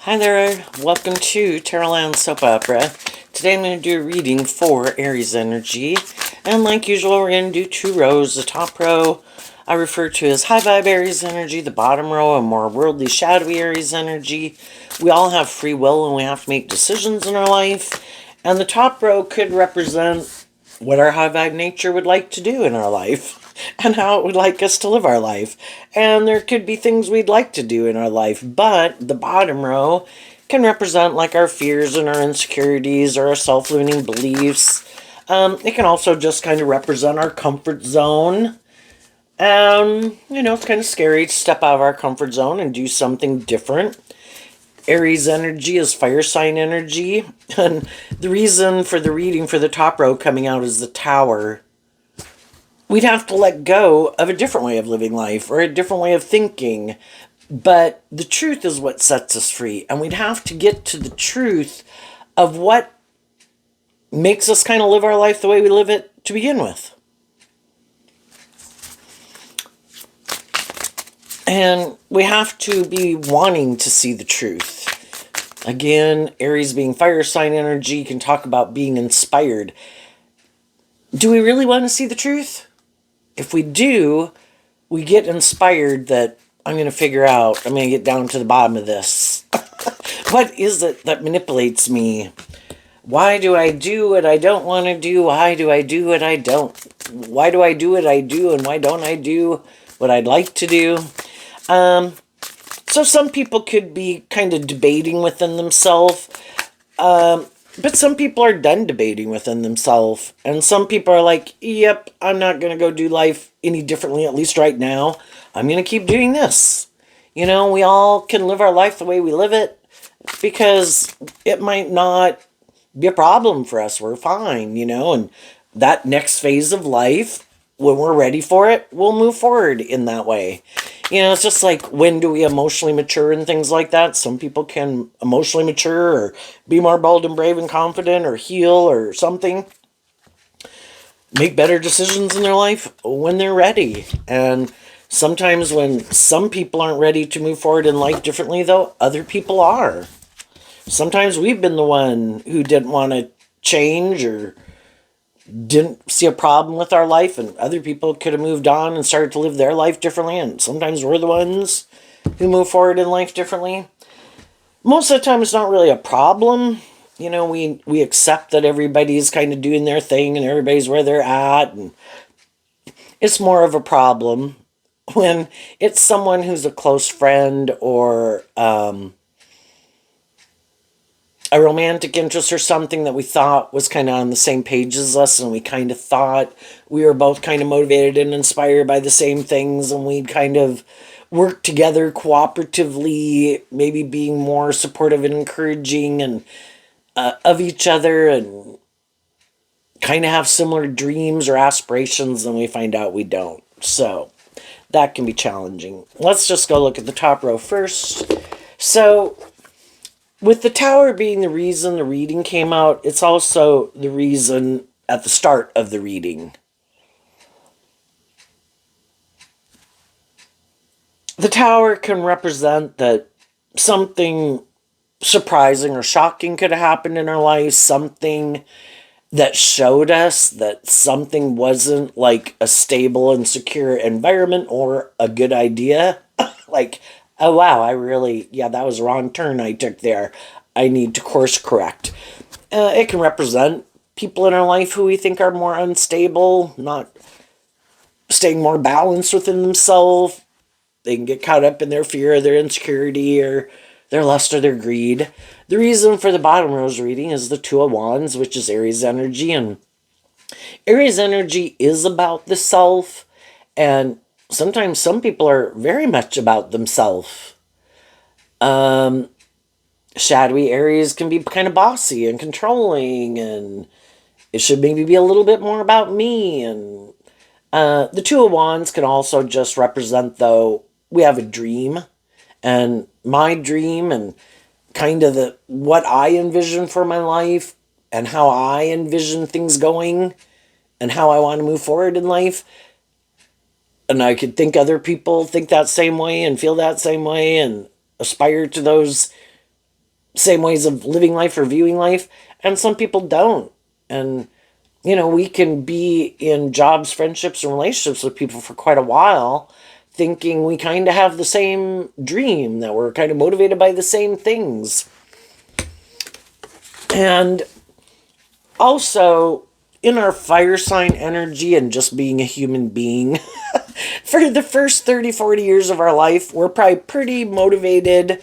Hi there, welcome to Tarotland Soap Opera. Today I'm going to do a reading for Aries energy. And like usual, we're going to do two rows. The top row I refer to as high vibe Aries energy. The bottom row, a more worldly, shadowy Aries energy. We all have free will and we have to make decisions in our life. And the top row could represent what our high vibe nature would like to do in our life and how it would like us to live our life. And there could be things we'd like to do in our life, but the bottom row can represent like our fears and our insecurities or our self-limiting beliefs. It can also just kind of represent our comfort zone. It's kind of scary to step out of our comfort zone and do something different. Aries energy is fire sign energy. And the reason for the reading for the top row coming out is the Tower. We'd have to let go of a different way of living life or a different way of thinking. But the truth is what sets us free. And we'd have to get to the truth of what makes us kind of live our life the way we live it to begin with. And we have to be wanting to see the truth. Again, Aries being fire sign energy can talk about being inspired. Do we really want to see the truth? If we do, we get inspired that I'm going to figure out, I'm going to get down to the bottom of this. What is it that manipulates me? Why do I do what I don't want to do? Why do I do what I don't? Why do I do what I do? And why don't I do what I'd like to do? So some people could be kind of debating within themselves. But some people are done debating within themselves. And some people are like, yep, I'm not going to go do life any differently, at least right now. I'm going to keep doing this. We all can live our life the way we live it because it might not be a problem for us. We're fine, and that next phase of life, when we're ready for it, we'll move forward in that way. It's just like, when do we emotionally mature and things like that? Some people can emotionally mature or be more bold and brave and confident or heal or something. Make better decisions in their life when they're ready. And sometimes when some people aren't ready to move forward in life differently, though, other people are. Sometimes we've been the one who didn't want to change or didn't see a problem with our life, and other people could have moved on and started to live their life differently, and sometimes we're the ones who move forward in life differently. Most of the time it's not really a problem. We accept that everybody's kind of doing their thing and everybody's where they're at, and it's more of a problem when it's someone who's a close friend or a romantic interest or something that we thought was kind of on the same page as us, and we kind of thought we were both kind of motivated and inspired by the same things, and we'd kind of work together cooperatively, maybe being more supportive and encouraging and of each other, and kind of have similar dreams or aspirations, and we find out we don't. So that can be challenging. Let's just go look at the top row first. So with the Tower being the reason the reading came out, it's also the reason at the start of the reading. The Tower can represent that something surprising or shocking could have happened in our life, something that showed us that something wasn't like a stable and secure environment or a good idea. Like, oh wow, that was a wrong turn I took there. I need to course correct. It can represent people in our life who we think are more unstable, not staying more balanced within themselves. They can get caught up in their fear or their insecurity or their lust or their greed. The reason for the bottom row's reading is the Two of Wands, which is Aries energy. And Aries energy is about the self. And sometimes some people are very much about themselves. Shadowy Aries can be kind of bossy and controlling, and it should maybe be a little bit more about me. And the Two of Wands can also just represent, though, we have a dream, and my dream and kind of what I envision for my life and how I envision things going and how I want to move forward in life. And I could think other people think that same way and feel that same way and aspire to those same ways of living life or viewing life, and some people don't. And, we can be in jobs, friendships, and relationships with people for quite a while, thinking we kind of have the same dream, that we're kind of motivated by the same things. And also, in our fire sign energy and just being a human being, for the first 30, 40 years of our life, we're probably pretty motivated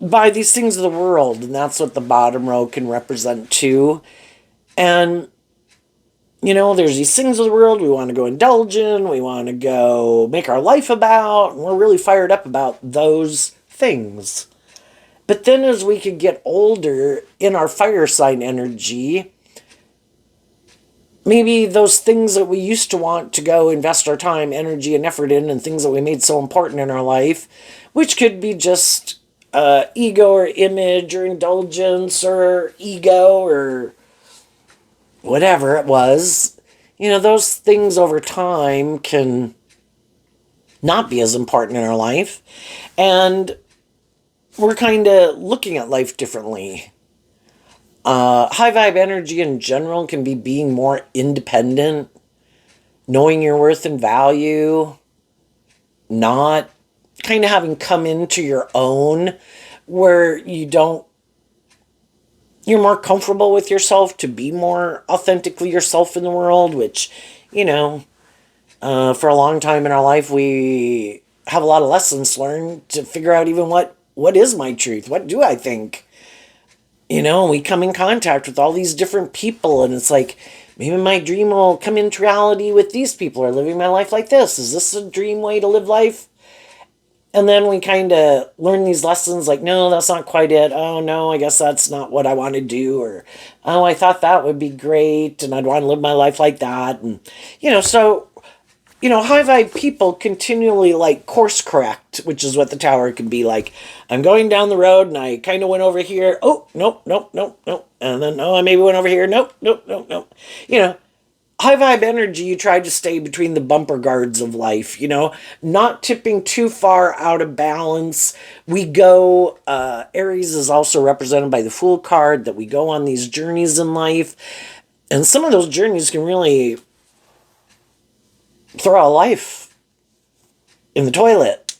by these things of the world. And that's what the bottom row can represent too. And, there's these things of the world we want to go indulge in, we want to go make our life about, and we're really fired up about those things. But then as we could get older in our fire sign energy, maybe those things that we used to want to go invest our time, energy, and effort in, and things that we made so important in our life, which could be just ego or image or indulgence or ego or whatever it was, those things over time can not be as important in our life. And we're kind of looking at life differently. High vibe energy in general can be being more independent, knowing your worth and value, not kind of having come into your own, where you're more comfortable with yourself to be more authentically yourself in the world, which, for a long time in our life, we have a lot of lessons learned to figure out even what is my truth? What do I think? We come in contact with all these different people, and it's like, maybe my dream will come into reality with these people, or living my life like this. Is this a dream way to live life? And then we kind of learn these lessons like, no, that's not quite it. Oh, no, I guess that's not what I want to do. Or, oh, I thought that would be great, and I'd want to live my life like that. And, so, high vibe people continually like course correct, which is what the tower can be like. I'm going down the road and I kind of went over here. Oh, nope, nope, nope, nope. And then, oh, I maybe went over here. Nope, nope, nope, nope. High vibe energy, you try to stay between the bumper guards of life, not tipping too far out of balance. We go, Aries is also represented by the Fool card, that we go on these journeys in life. And some of those journeys can really throw our life in the toilet,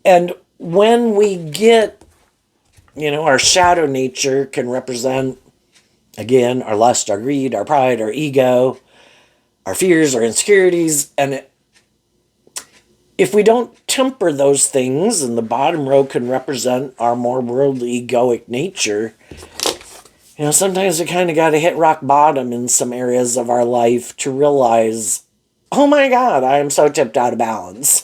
And when we get, our shadow nature can represent, again, our lust, our greed, our pride, our ego, our fears, our insecurities. And if we don't temper those things, and the bottom row can represent our more worldly, egoic nature, sometimes we kind of got to hit rock bottom in some areas of our life to realize, oh my God, I am so tipped out of balance.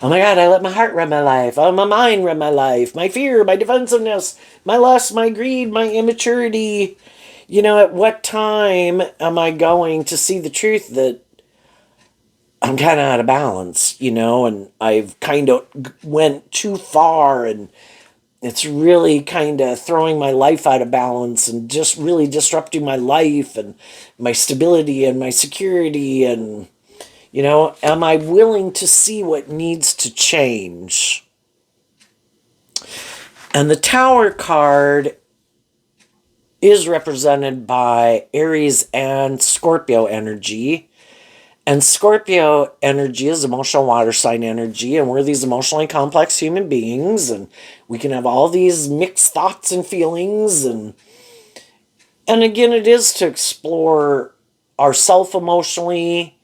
Oh my God, I let my heart run my life. Oh, my mind run my life. My fear, my defensiveness, my lust, my greed, my immaturity. At what time am I going to see the truth that I'm kind of out of balance, and I've kind of went too far, and it's really kind of throwing my life out of balance and just really disrupting my life and my stability and my security. And am I willing to see what needs to change? And the Tower card is represented by Aries and Scorpio energy. And Scorpio energy is emotional water sign energy, and we're these emotionally complex human beings, and we can have all these mixed thoughts and feelings. And again, it is to explore ourself emotionally,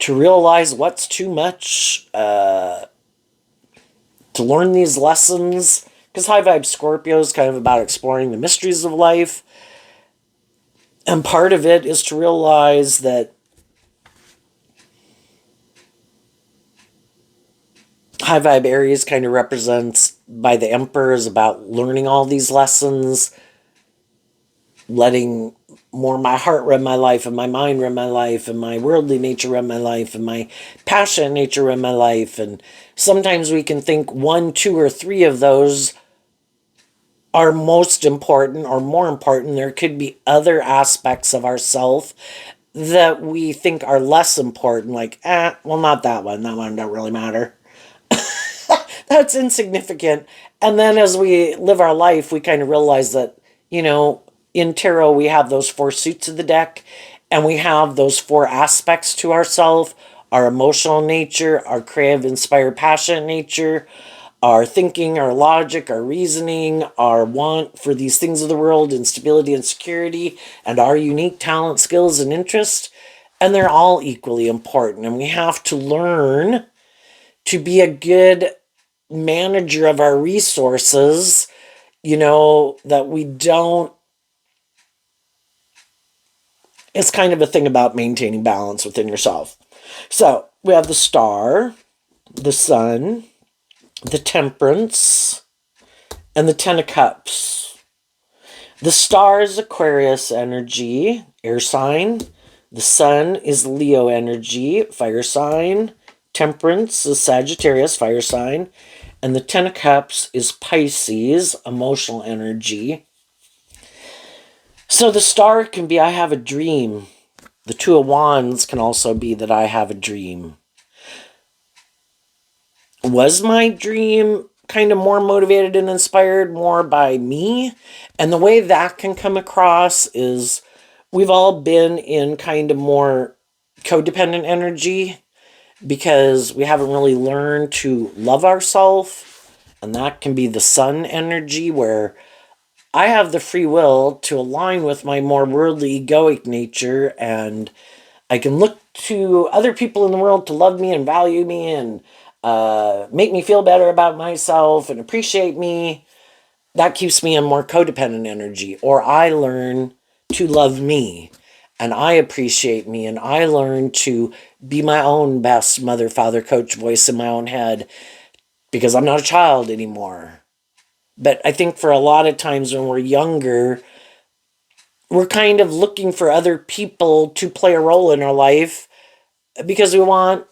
to realize what's too much, to learn these lessons, because high vibe Scorpio is kind of about exploring the mysteries of life. And part of it is to realize that high vibe Aries kind of represents by the Emperor is about learning all these lessons, letting more my heart run my life, and my mind run my life, and my worldly nature run my life, and my passionate nature run my life. And sometimes we can think 1, 2, or 3 of those are most important or more important. There could be other aspects of ourself that we think are less important, like, well, not that one. That one don't really matter. that's insignificant. And then as we live our life, we kind of realize that, in tarot, we have those four suits of the deck, and we have those four aspects to ourself: our emotional nature, our creative, inspired, passionate nature, our thinking, our logic, our reasoning, our want for these things of the world and stability and security, and our unique talent, skills, and interests. And they're all equally important. And we have to learn to be a good manager of our resources, that we don't. It's kind of a thing about maintaining balance within yourself. So we have the star, the sun, the temperance, and the 10 of cups. The star is Aquarius energy, air sign. The sun is Leo energy, fire sign. Temperance is Sagittarius, fire sign. And the 10 of cups is Pisces, emotional energy. So the star can be I have a dream. The 2 of wands can also be that I have a dream. Was my dream kind of more motivated and inspired more by me? And the way that can come across is we've all been in kind of more codependent energy because we haven't really learned to love ourselves. And that can be the sun energy, where I have the free will to align with my more worldly egoic nature, and I can look to other people in the world to love me and value me and make me feel better about myself and appreciate me. That keeps me in more codependent energy. Or I learn to love me and I appreciate me and I learn to be my own best mother, father, coach voice in my own head because I'm not a child anymore. But I think for a lot of times when we're younger, we're kind of looking for other people to play a role in our life because we want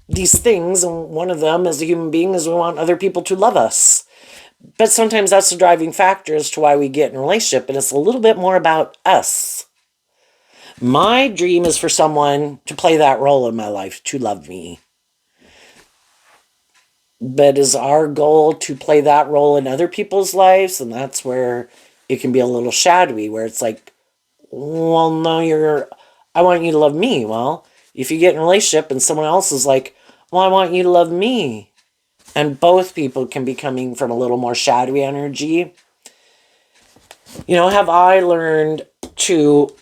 these things, and one of them as a human being is we want other people to love us. But sometimes that's the driving factor as to why we get in a relationship, and it's a little bit more about us. My dream is for someone to play that role in my life, to love me. But is our goal to play that role in other people's lives? And that's where it can be a little shadowy, where it's like, well, no, I want you to love me. Well, if you get in a relationship and someone else is like, well, I want you to love me. And both people can be coming from a little more shadowy energy. Have I learned to,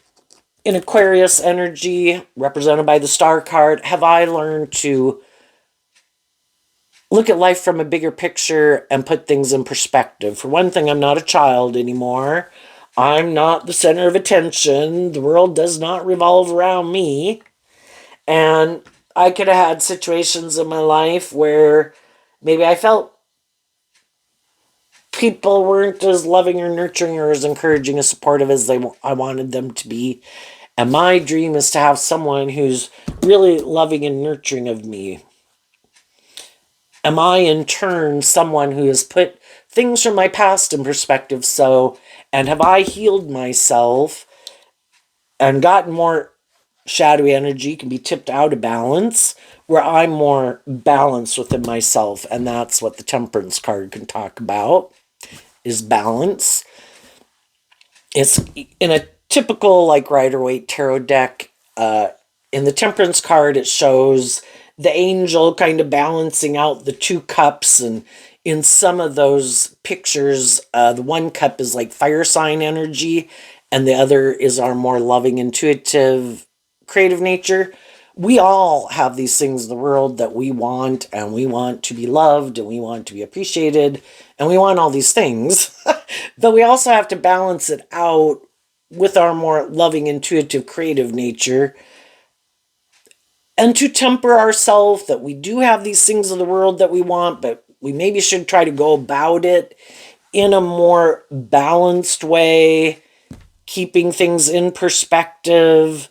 in Aquarius energy, represented by the star card, have I learned to look at life from a bigger picture and put things in perspective? For one thing, I'm not a child anymore. I'm not the center of attention. The world does not revolve around me. And I could have had situations in my life where maybe I felt people weren't as loving or nurturing or as encouraging or supportive as I wanted them to be. And my dream is to have someone who's really loving and nurturing of me. Am I, in turn, someone who has put things from my past in perspective? And have I healed myself and gotten more shadowy energy, can be tipped out of balance, where I'm more balanced within myself? And that's what the Temperance card can talk about, is balance. It's in a typical like Rider-Waite tarot deck. In the Temperance card, it shows the angel kind of balancing out the 2 cups, and in some of those pictures, the 1 cup is like fire sign energy, and the other is our more loving, intuitive, creative nature. We all have these things in the world that we want, and we want to be loved, and we want to be appreciated, and we want all these things. But we also have to balance it out with our more loving, intuitive, creative nature, and to temper ourselves that we do have these things in the world that we want, but we maybe should try to go about it in a more balanced way, keeping things in perspective.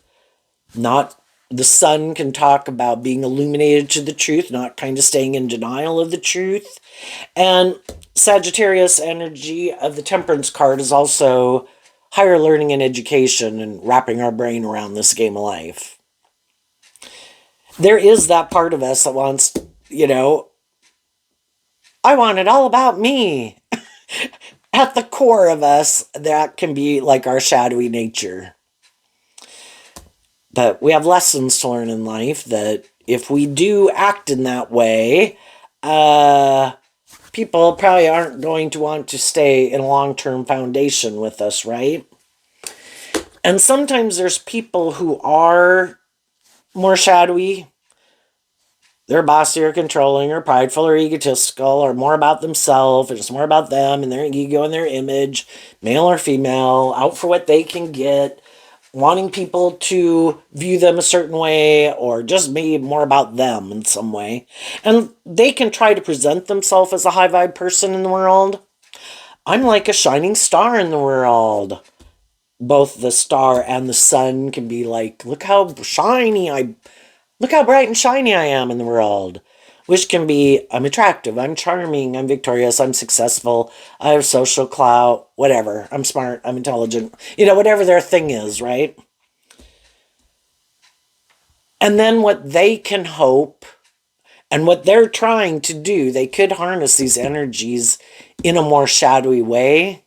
Not the sun can talk about being illuminated to the truth, not kind of staying in denial of the truth. And Sagittarius energy of the Temperance card is also higher learning and education and wrapping our brain around this game of life. There is that part of us that wants, I want it all about me. At the core of us, that can be like our shadowy nature. But we have lessons to learn in life that if we do act in that way, people probably aren't going to want to stay in a long-term foundation with us, right? And sometimes there's people who are more shadowy. They're bossy or controlling or prideful or egotistical or more about themselves. It's more about them and their ego and their image, male or female, out for what they can get, wanting people to view them a certain way or just be more about them in some way. And they can try to present themselves as a high vibe person in the world. I'm like a shining star in the world. Both the star and the sun can be like, look how bright and shiny I am in the world. Which can be, I'm attractive, I'm charming, I'm victorious, I'm successful, I have social clout, whatever. I'm smart, I'm intelligent. Whatever their thing is, right? And then what they can hope and what they're trying to do, they could harness these energies in a more shadowy way,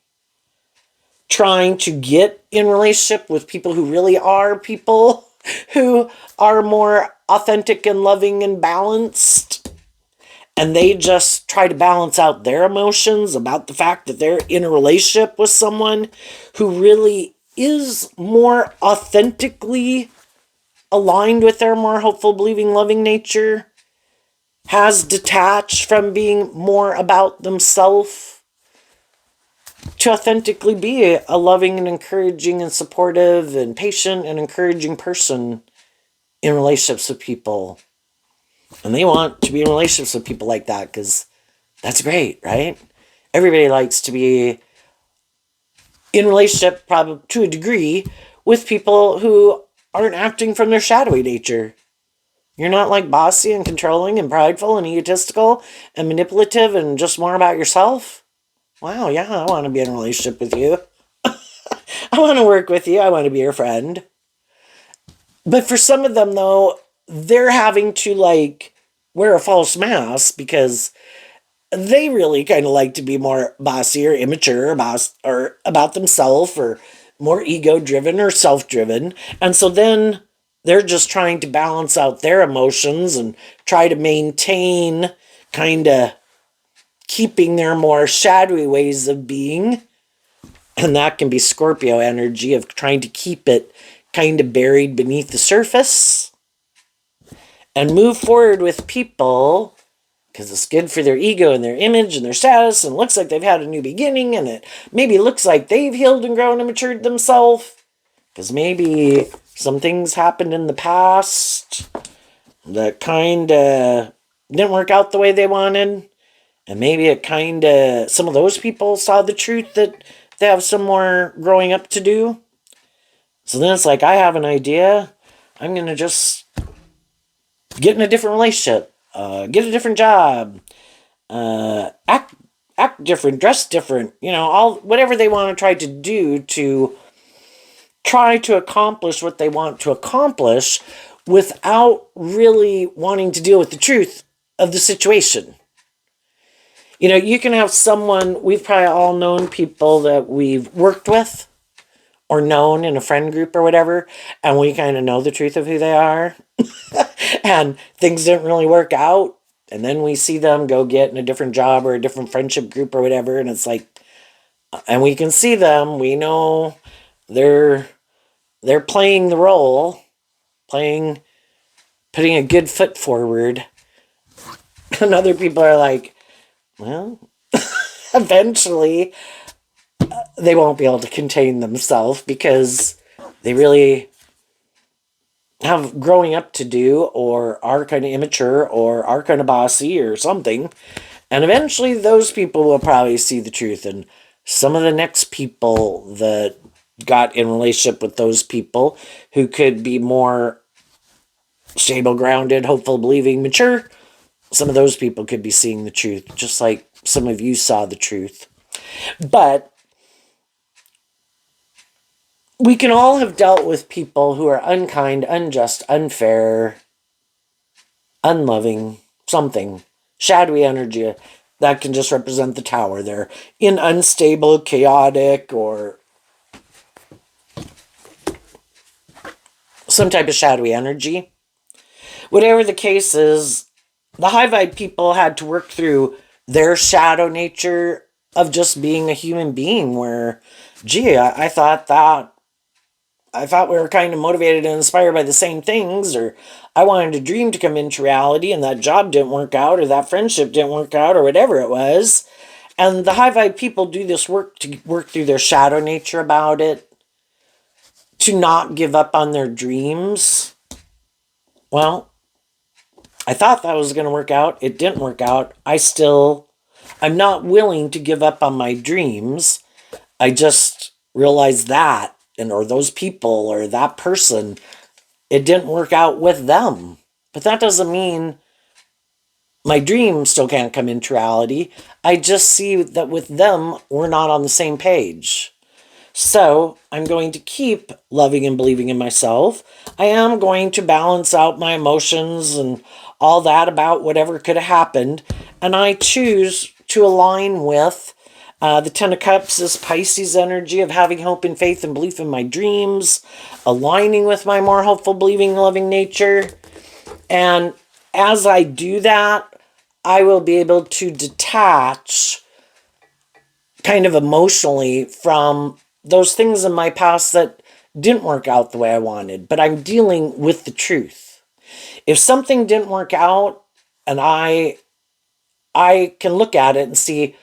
trying to get in relationship with people who really are people who are more authentic and loving and balanced. And they just try to balance out their emotions about the fact that they're in a relationship with someone who really is more authentically aligned with their more hopeful, believing, loving nature, has detached from being more about themselves to authentically be a loving and encouraging and supportive and patient and encouraging person in relationships with people. And they want to be in relationships with people like that because that's great, right? Everybody likes to be in relationship, probably to a degree, with people who aren't acting from their shadowy nature. You're not like bossy and controlling and prideful and egotistical and manipulative and just more about yourself. Wow, yeah, I want to be in a relationship with you. I want to work with you. I want to be your friend. But for some of them, though, they're having to like wear a false mask because they really kind of like to be more bossy or immature or about themselves or more ego driven or self driven. And so then they're just trying to balance out their emotions and try to maintain kind of keeping their more shadowy ways of being. And that can be Scorpio energy of trying to keep it kind of buried beneath the surface and move forward with people because it's good for their ego and their image and their status and looks like they've had a new beginning and it maybe looks like they've healed and grown and matured themselves because maybe some things happened in the past that kind of didn't work out the way they wanted. And maybe it kind of, some of those people saw the truth that they have some more growing up to do. So then it's like, I have an idea. I'm going to just get in a different relationship, get a different job, act different, dress different, all whatever they want to try to do to try to accomplish what they want to accomplish without really wanting to deal with the truth of the situation. You can have someone, we've probably all known people that we've worked with or known in a friend group or whatever, and we kind of know the truth of who they are. And things didn't really work out. And then we see them go get in a different job or a different friendship group or whatever. And it's like, and we can see them, we know they're playing the role, putting a good foot forward. And other people are like, well, eventually they won't be able to contain themselves because they really have growing up to do or are kind of immature or are kind of bossy or something. And eventually those people will probably see the truth. And some of the next people that got in relationship with those people who could be more stable, grounded, hopeful, believing, mature, some of those people could be seeing the truth, just like some of you saw the truth. But we can all have dealt with people who are unkind, unjust, unfair, unloving, something, shadowy energy, That can just represent the tower. They're in unstable, chaotic, or some type of shadowy energy. Whatever the case is, the high vibe people had to work through their shadow nature of just being a human being where, gee, I thought we were kind of motivated and inspired by the same things, or I wanted a dream to come into reality and that job didn't work out, or that friendship didn't work out, or whatever it was. And the high vibe people do this work to work through their shadow nature about it, to not give up on their dreams. Well, I thought that was going to work out. It didn't work out. I'm not willing to give up on my dreams. I just realized that, and or those people or that person, it didn't work out with them. But that doesn't mean my dream still can't come into reality. I just see that with them, we're not on the same page. So I'm going to keep loving and believing in myself. I am going to balance out my emotions and all that about whatever could have happened. And I choose to align with the Ten of Cups is Pisces energy of having hope and faith and belief in my dreams, aligning with my more hopeful, believing, loving nature. And as I do that, I will be able to detach kind of emotionally from those things in my past that didn't work out the way I wanted, but I'm dealing with the truth. If something didn't work out and I can look at it and see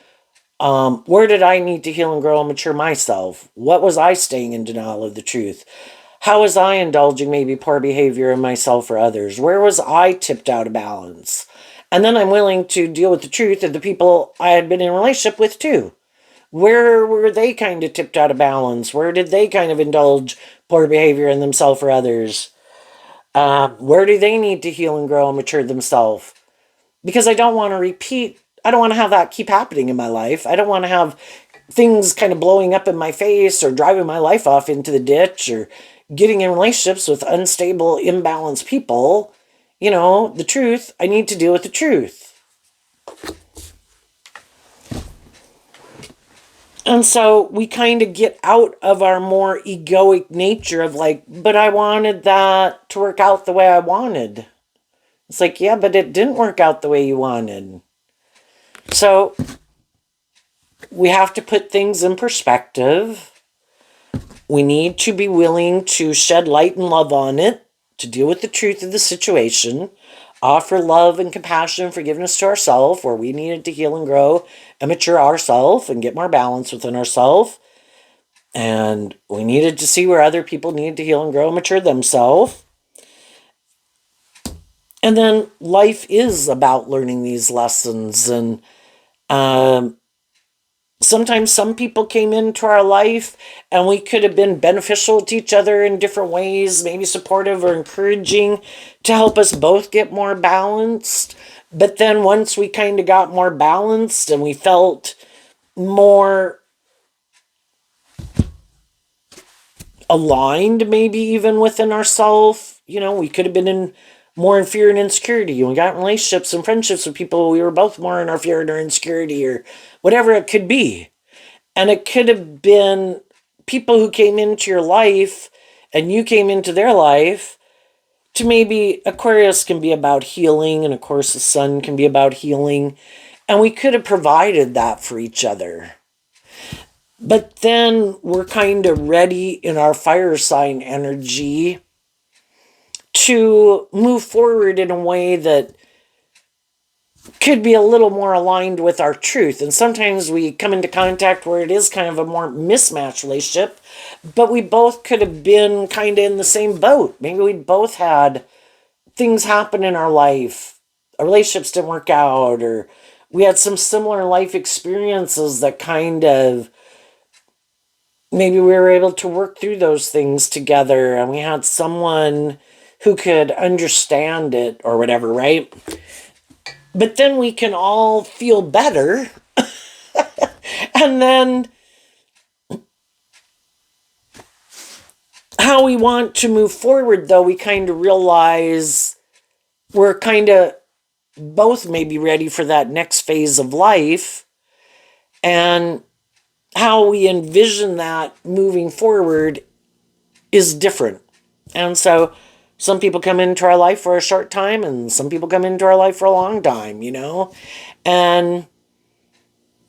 where did I need to heal and grow and mature myself? What was I staying in denial of the truth? How was I indulging maybe poor behavior in myself or others? Where was I tipped out of balance? And then I'm willing to deal with the truth of the people I had been in a relationship with too. Where were they kind of tipped out of balance? Where did they kind of indulge poor behavior in themselves or others? Where do they need to heal and grow and mature themselves? Because I don't want to repeat, I don't want to have that keep happening in my life. I don't want to have things kind of blowing up in my face or driving my life off into the ditch or getting in relationships with unstable, imbalanced people. You know, the truth, I need to deal with the truth. And so we kind of get out of our more egoic nature of like, but I wanted that to work out the way I wanted. It's like, yeah, but it didn't work out the way you wanted. So we have to put things in perspective. We need to be willing to shed light and love on it, to deal with the truth of the situation, offer love and compassion and forgiveness to ourselves where we needed to heal and grow and mature ourselves and get more balance within ourselves. And we needed to see where other people needed to heal and grow and mature themselves. And then life is about learning these lessons. And sometimes some people came into our life and we could have been beneficial to each other in different ways, maybe supportive or encouraging to help us both get more balanced. But then once we kind of got more balanced and we felt more aligned, maybe even within ourselves, you know, we could have been in more in fear and insecurity. And we got in relationships and friendships with people we were both more in our fear and our insecurity or whatever it could be. And it could have been people who came into your life and you came into their life to maybe Aquarius can be about healing and of course the sun can be about healing. And we could have provided that for each other. But then we're kind of ready in our fire sign energy to move forward in a way that could be a little more aligned with our truth. And sometimes we come into contact where it is kind of a more mismatched relationship, but we both could have been kind of in the same boat. Maybe we both had things happen in our life. Our relationships didn't work out, or we had some similar life experiences that kind of maybe we were able to work through those things together and we had someone who could understand it or whatever, right? But then we can all feel better. And then how we want to move forward, though, we kind of realize we're kind of both may be ready for that next phase of life, and how we envision that moving forward is different. And so some people come into our life for a short time, and some people come into our life for a long time, and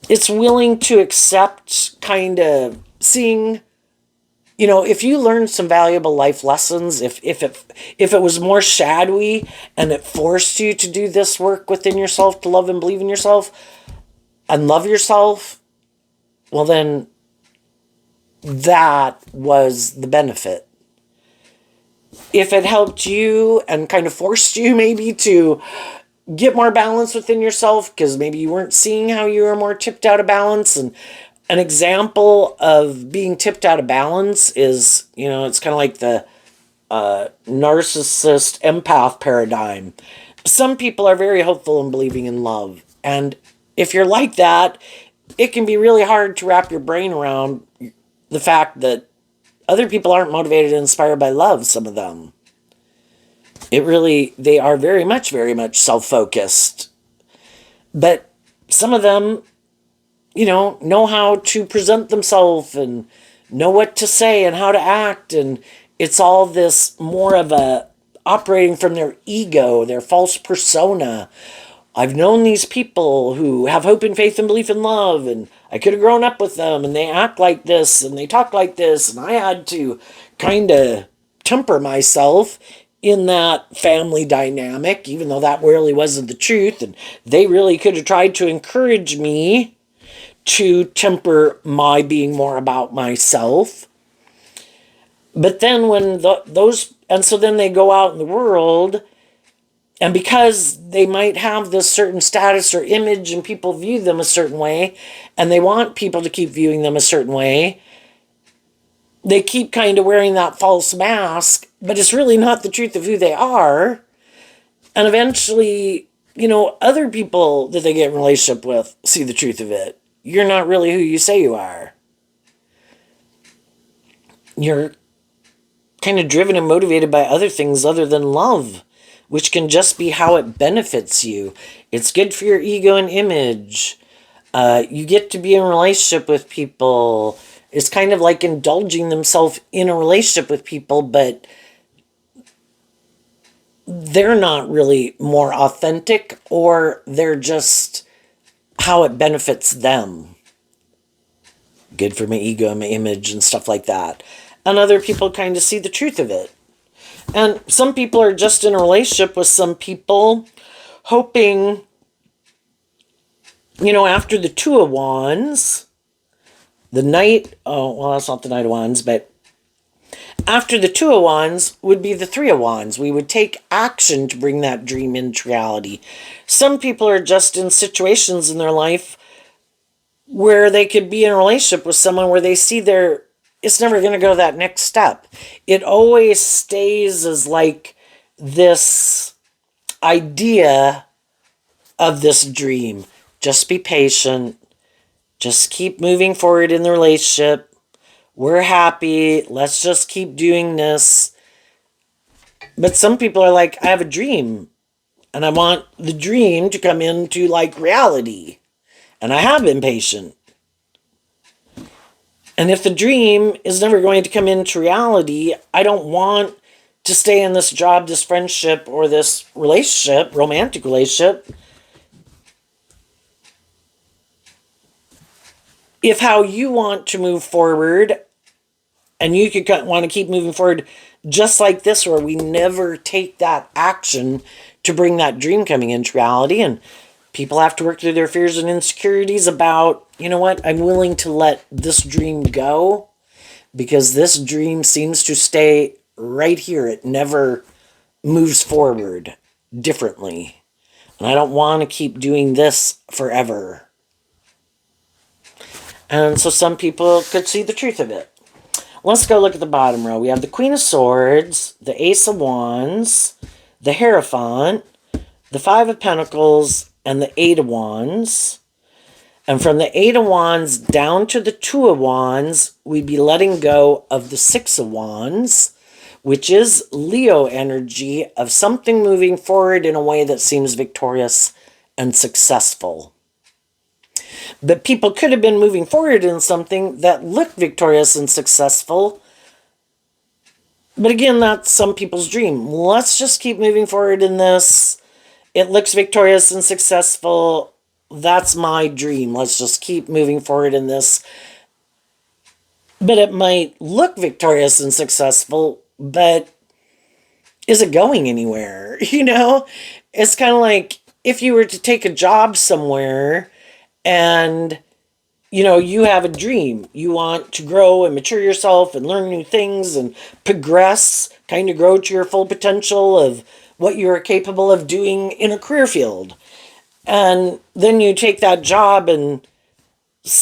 it's willing to accept kind of seeing, if you learned some valuable life lessons, if it was more shadowy and it forced you to do this work within yourself, to love and believe in yourself and love yourself, well, then that was the benefit. If it helped you and kind of forced you maybe to get more balance within yourself, because maybe you weren't seeing how you were more tipped out of balance. And an example of being tipped out of balance is, it's kind of like the narcissist empath paradigm. Some people are very hopeful and believing in love. And if you're like that, it can be really hard to wrap your brain around the fact that other people aren't motivated and inspired by love, some of them. They are very much self-focused. But some of them, know how to present themselves and know what to say and how to act. And it's all this more of a operating from their ego, their false persona. I've known these people who have hope and faith and belief in love, and I could have grown up with them, and they act like this, and they talk like this, and I had to kind of temper myself in that family dynamic, even though that really wasn't the truth, and they really could have tried to encourage me to temper my being more about myself. But then so then they go out in the world, and because they might have this certain status or image and people view them a certain way, and they want people to keep viewing them a certain way, they keep kind of wearing that false mask, but it's really not the truth of who they are. And eventually, other people that they get in a relationship with see the truth of it. You're not really who you say you are. You're kind of driven and motivated by other things other than love, which can just be how it benefits you. It's good for your ego and image. You get to be in a relationship with people. It's kind of like indulging themselves in a relationship with people, but they're not really more authentic, or they're just how it benefits them. Good for my ego and my image and stuff like that. And other people kind of see the truth of it. And some people are just in a relationship with some people hoping, after the Two of Wands, that's not the Knight of Wands, but after the Two of Wands would be the Three of Wands. We would take action to bring that dream into reality. Some people are just in situations in their life where they could be in a relationship with someone where they see it's never going to go that next step. It always stays as like this idea of this dream. Just be patient. Just keep moving forward in the relationship. We're happy. Let's just keep doing this. But some people are like, I have a dream, and I want the dream to come into like reality. And I have been patient. And if the dream is never going to come into reality, I don't want to stay in this job, this friendship, or this relationship, romantic relationship, if how you want to move forward, and you could want to keep moving forward just like this, where we never take that action to bring that dream coming into reality, and people have to work through their fears and insecurities about, I'm willing to let this dream go because this dream seems to stay right here. It never moves forward differently. And I don't want to keep doing this forever. And so some people could see the truth of it. Let's go look at the bottom row. We have the Queen of Swords, the Ace of Wands, the Hierophant, the Five of Pentacles, and the Eight of Wands. And from the Eight of Wands down to the Two of Wands, we'd be letting go of the Six of Wands, which is Leo energy of something moving forward in a way that seems victorious and successful. But people could have been moving forward in something that looked victorious and successful. But again, that's some people's dream. Let's just keep moving forward in this. It looks victorious and successful. That's my dream. Let's just keep moving forward in this. But it might look victorious and successful, but is it going anywhere? It's kind of like if you were to take a job somewhere and you have a dream. You want to grow and mature yourself and learn new things and progress, kind of grow to your full potential of what you're capable of doing in a career field. And then you take that job and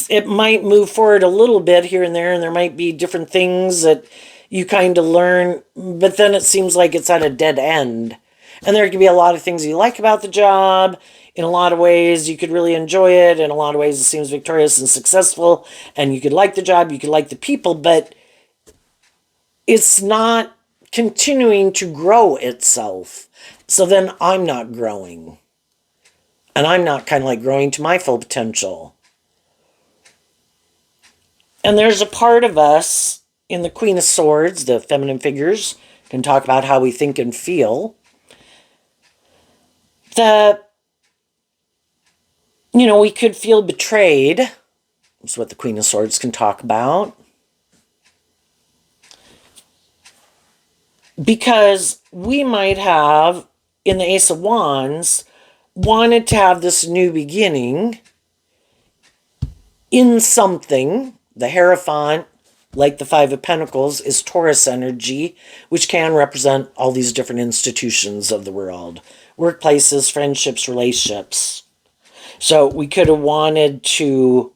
it might move forward a little bit here and there might be different things that you kind of learn, but then it seems like it's at a dead end. And there could be a lot of things you like about the job. In a lot of ways, you could really enjoy it. In a lot of ways, it seems victorious and successful. And you could like the job, you could like the people, but it's not continuing to grow itself. So then I'm not growing. And I'm not kind of like growing to my full potential. And there's a part of us in the Queen of Swords, the feminine figures, can talk about how we think and feel, that we could feel betrayed. That's what the Queen of Swords can talk about. Because we might have, in the Ace of Wands, wanted to have this new beginning in something. The Hierophant, like the Five of Pentacles, is Taurus energy, which can represent all these different institutions of the world. Workplaces, friendships, relationships. So we could have wanted to,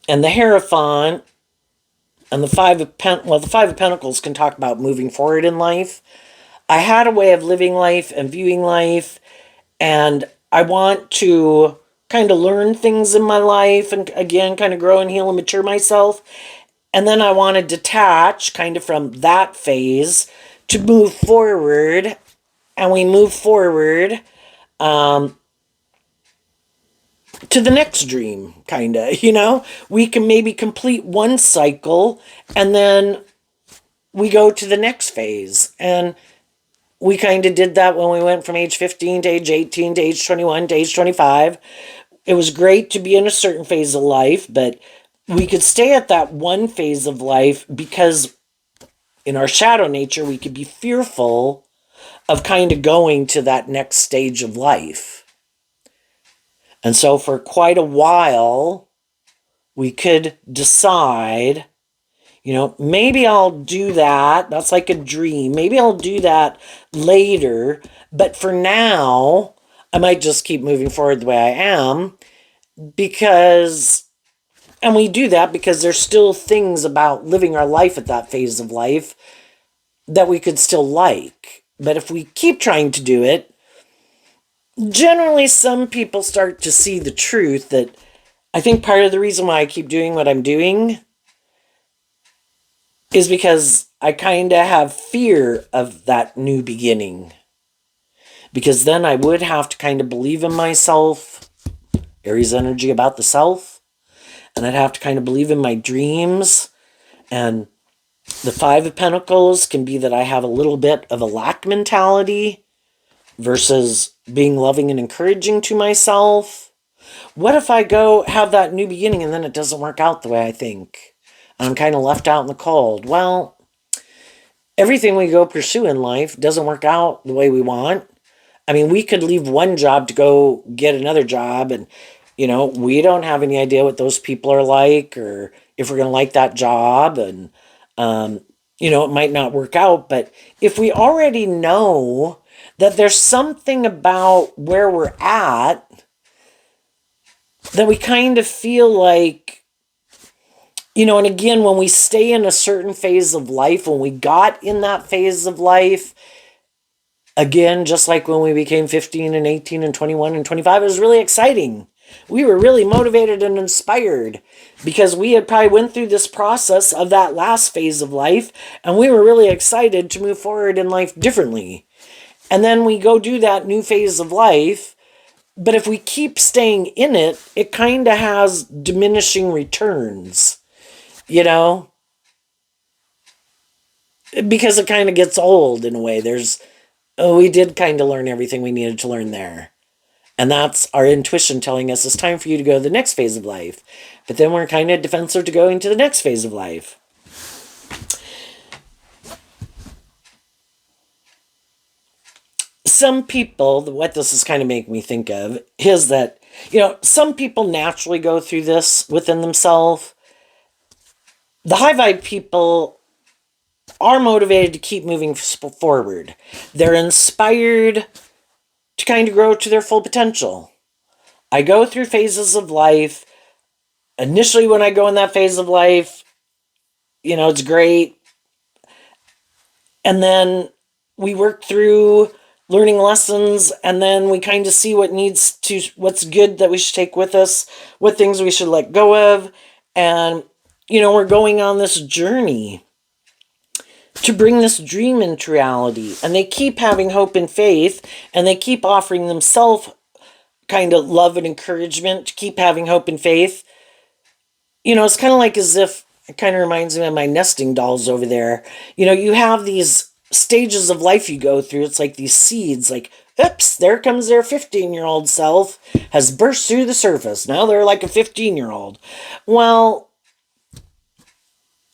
and the Hierophant and the Five of Pentacles can talk about moving forward in life. I had a way of living life and viewing life, and I want to kind of learn things in my life and again kind of grow and heal and mature myself. And then I want to detach kind of from that phase to move forward. And we move forward to the next dream, kind of, we can maybe complete one cycle and then we go to the next phase. And we kind of did that when we went from age 15 to age 18 to age 21 to age 25. It was great to be in a certain phase of life, but we could stay at that one phase of life because in our shadow nature, we could be fearful of kind of going to that next stage of life. And so for quite a while, we could decide, maybe I'll do that. That's like a dream. Maybe I'll do that later. But for now, I might just keep moving forward the way I am and we do that because there's still things about living our life at that phase of life that we could still like. But if we keep trying to do it, generally some people start to see the truth that I think part of the reason why I keep doing what I'm doing is because I kind of have fear of that new beginning. Because then I would have to kind of believe in myself, Aries energy about the self, and I'd have to kind of believe in my dreams. And the Five of Pentacles can be that I have a little bit of a lack mentality versus being loving and encouraging to myself. What if I go have that new beginning and then it doesn't work out the way I think? I'm kind of left out in the cold. Well, everything we go pursue in life doesn't work out the way we want. I mean, we could leave one job to go get another job and, we don't have any idea what those people are like or if we're going to like that job. And, it might not work out. But if we already know that there's something about where we're at that we kind of feel like, and again, when we stay in a certain phase of life, when we got in that phase of life, again, just like when we became 15 and 18 and 21 and 25, it was really exciting. We were really motivated and inspired because we had probably went through this process of that last phase of life, and we were really excited to move forward in life differently. And then we go do that new phase of life, but if we keep staying in it, it kind of has diminishing returns, you know? Because it kind of gets old in a way. We did kind of learn everything we needed to learn there. And that's our intuition telling us it's time for you to go to the next phase of life. But then we're kind of defensive to going to the next phase of life. Some people, what this is kind of making me think of, is that, some people naturally go through this within themselves. The high vibe people are motivated to keep moving forward. They're inspired to kind of grow to their full potential. I go through phases of life. Initially, when I go in that phase of life, it's great. And then we work through learning lessons, and then we kind of see what's good that we should take with us, what things we should let go of. And, we're going on this journey to bring this dream into reality. And they keep having hope and faith, and they keep offering themselves kind of love and encouragement to keep having hope and faith. It's kind of like as if, it kind of reminds me of my nesting dolls over there. You have these stages of life you go through. It's like these seeds, like, oops, there comes their 15-year-old self, has burst through the surface. Now they're like a 15-year-old. Well,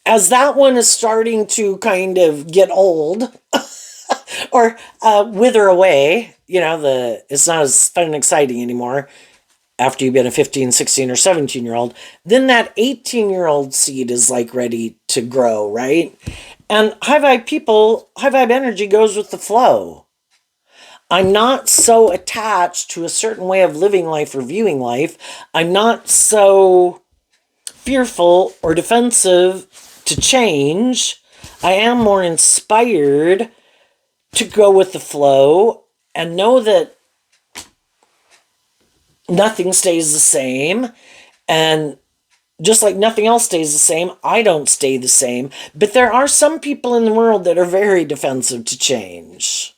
as that one is starting to kind of get old or wither away, it's not as fun and exciting anymore after you've been a 15, 16, or 17-year-old, then that 18-year-old seed is like ready to grow, right? And high vibe energy goes with the flow. I'm not so attached to a certain way of living life or viewing life. I'm not so fearful or defensive to change. I am more inspired to go with the flow and know that nothing stays the same. And just like nothing else stays the same, I don't stay the same. But there are some people in the world that are very defensive to change.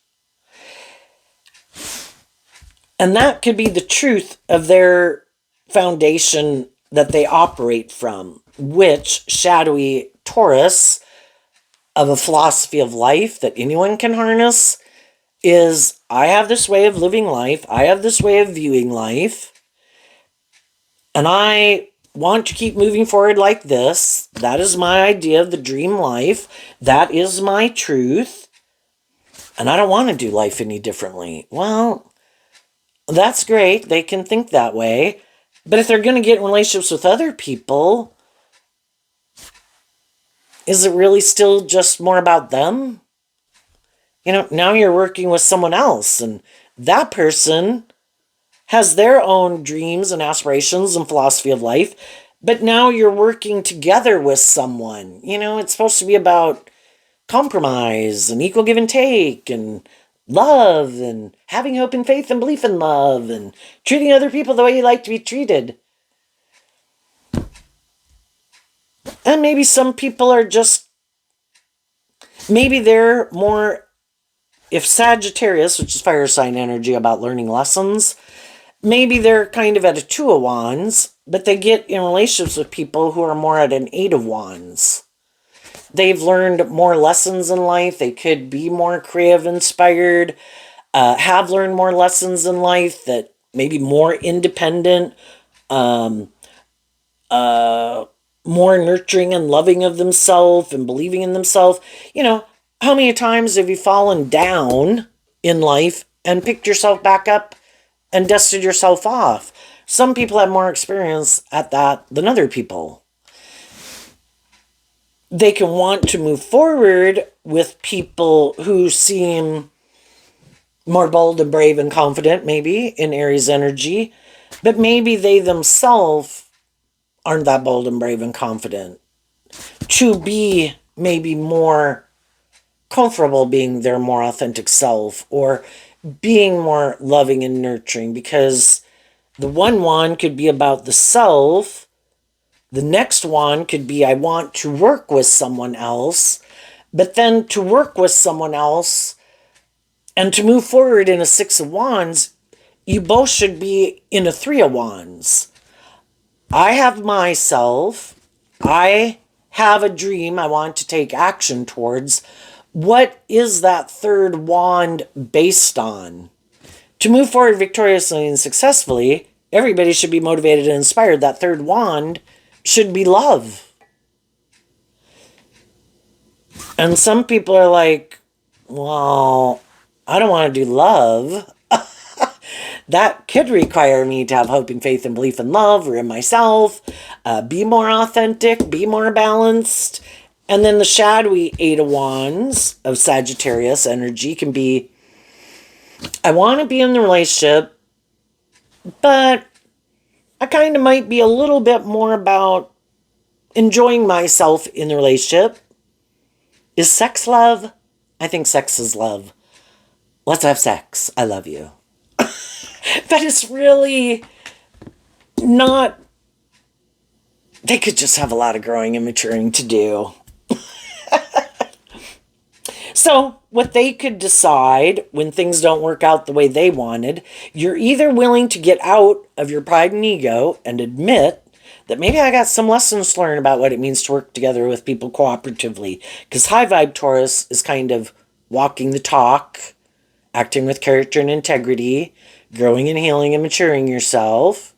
And that could be the truth of their foundation that they operate from, which shadowy Taurus of a philosophy of life that anyone can harness is, I have this way of living life, I have this way of viewing life, and I want to keep moving forward like this. That is my idea of the dream life. That is my truth. And I don't want to do life any differently. Well, that's great. They can think that way. But if they're going to get in relationships with other people, is it really still just more about them? Now you're working with someone else, and that person has their own dreams and aspirations and philosophy of life, but now you're working together with someone. It's supposed to be about compromise and equal give and take and love and having hope and faith and belief in love and treating other people the way you like to be treated. And maybe some people are just, maybe they're more, if Sagittarius, which is fire sign energy about learning lessons, maybe they're kind of at a 2 of Wands, but they get in relationships with people who are more at an 8 of Wands. They've learned more lessons in life. They could be more creative, inspired, have learned more lessons in life, that maybe more independent, more nurturing and loving of themselves and believing in themselves. How many times have you fallen down in life and picked yourself back up and dusted yourself off? Some people have more experience at that than other people. They can want to move forward with people who seem more bold and brave and confident, maybe, in Aries energy, but maybe they themselves aren't that bold and brave and confident to be maybe more comfortable being their more authentic self or being more loving and nurturing, because The one wand could be about the self. The next wand could be I want to work with someone else. But then to work with someone else and to move forward in a Six of Wands, you both should be in a Three of Wands. I have myself. I have a dream I want to take action towards. What is that third wand based on? To move forward victoriously and successfully, everybody should be motivated and inspired. That third wand should be love. And some people are like, well, I don't want to do love. That could require me to have hope and faith and belief in love or in myself, be more authentic, be more balanced. And then the shadowy Eight of Wands of Sagittarius energy can be, I want to be in the relationship, but I kind of might be a little bit more about enjoying myself in the relationship. Is sex love? I think sex is love. Let's have sex. I love you. But it's really not. They could just have a lot of growing and maturing to do. So, what they could decide when things don't work out the way they wanted, you're either willing to get out of your pride and ego and admit that maybe I got some lessons to learn about what it means to work together with people cooperatively. Because high vibe Taurus is kind of walking the talk, acting with character and integrity, growing and healing and maturing yourself.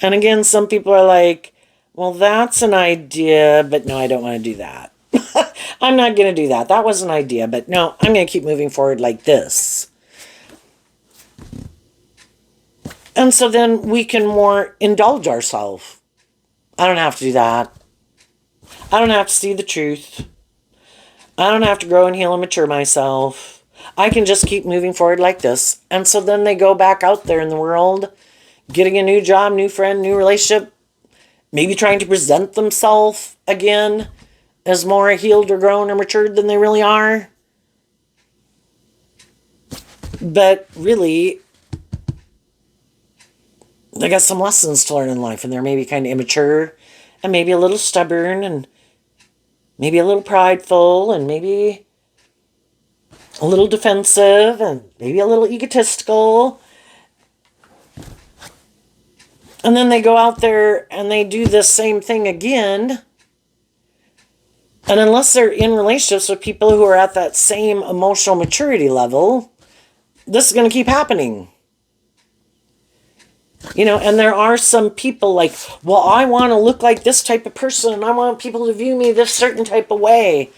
And again, some people are like, well, that's an idea, but no, I don't want to do that. I'm not going to do that. That was an idea, but no, I'm going to keep moving forward like this. And so then we can more indulge ourselves. I don't have to do that. I don't have to see the truth. I don't have to grow and heal and mature myself. I can just keep moving forward like this. And so then they go back out there in the world, getting a new job, new friend, new relationship, maybe trying to present themselves again as more healed or grown or matured than they really are. But really, they got some lessons to learn in life, and they're maybe kind of immature and maybe a little stubborn and maybe a little prideful and maybe a little defensive and maybe a little egotistical. And then they go out there and they do the same thing again. And unless they're in relationships with people who are at that same emotional maturity level, this is going to keep happening. You know, and there are some people like, well, I want to look like this type of person and I want people to view me this certain type of way.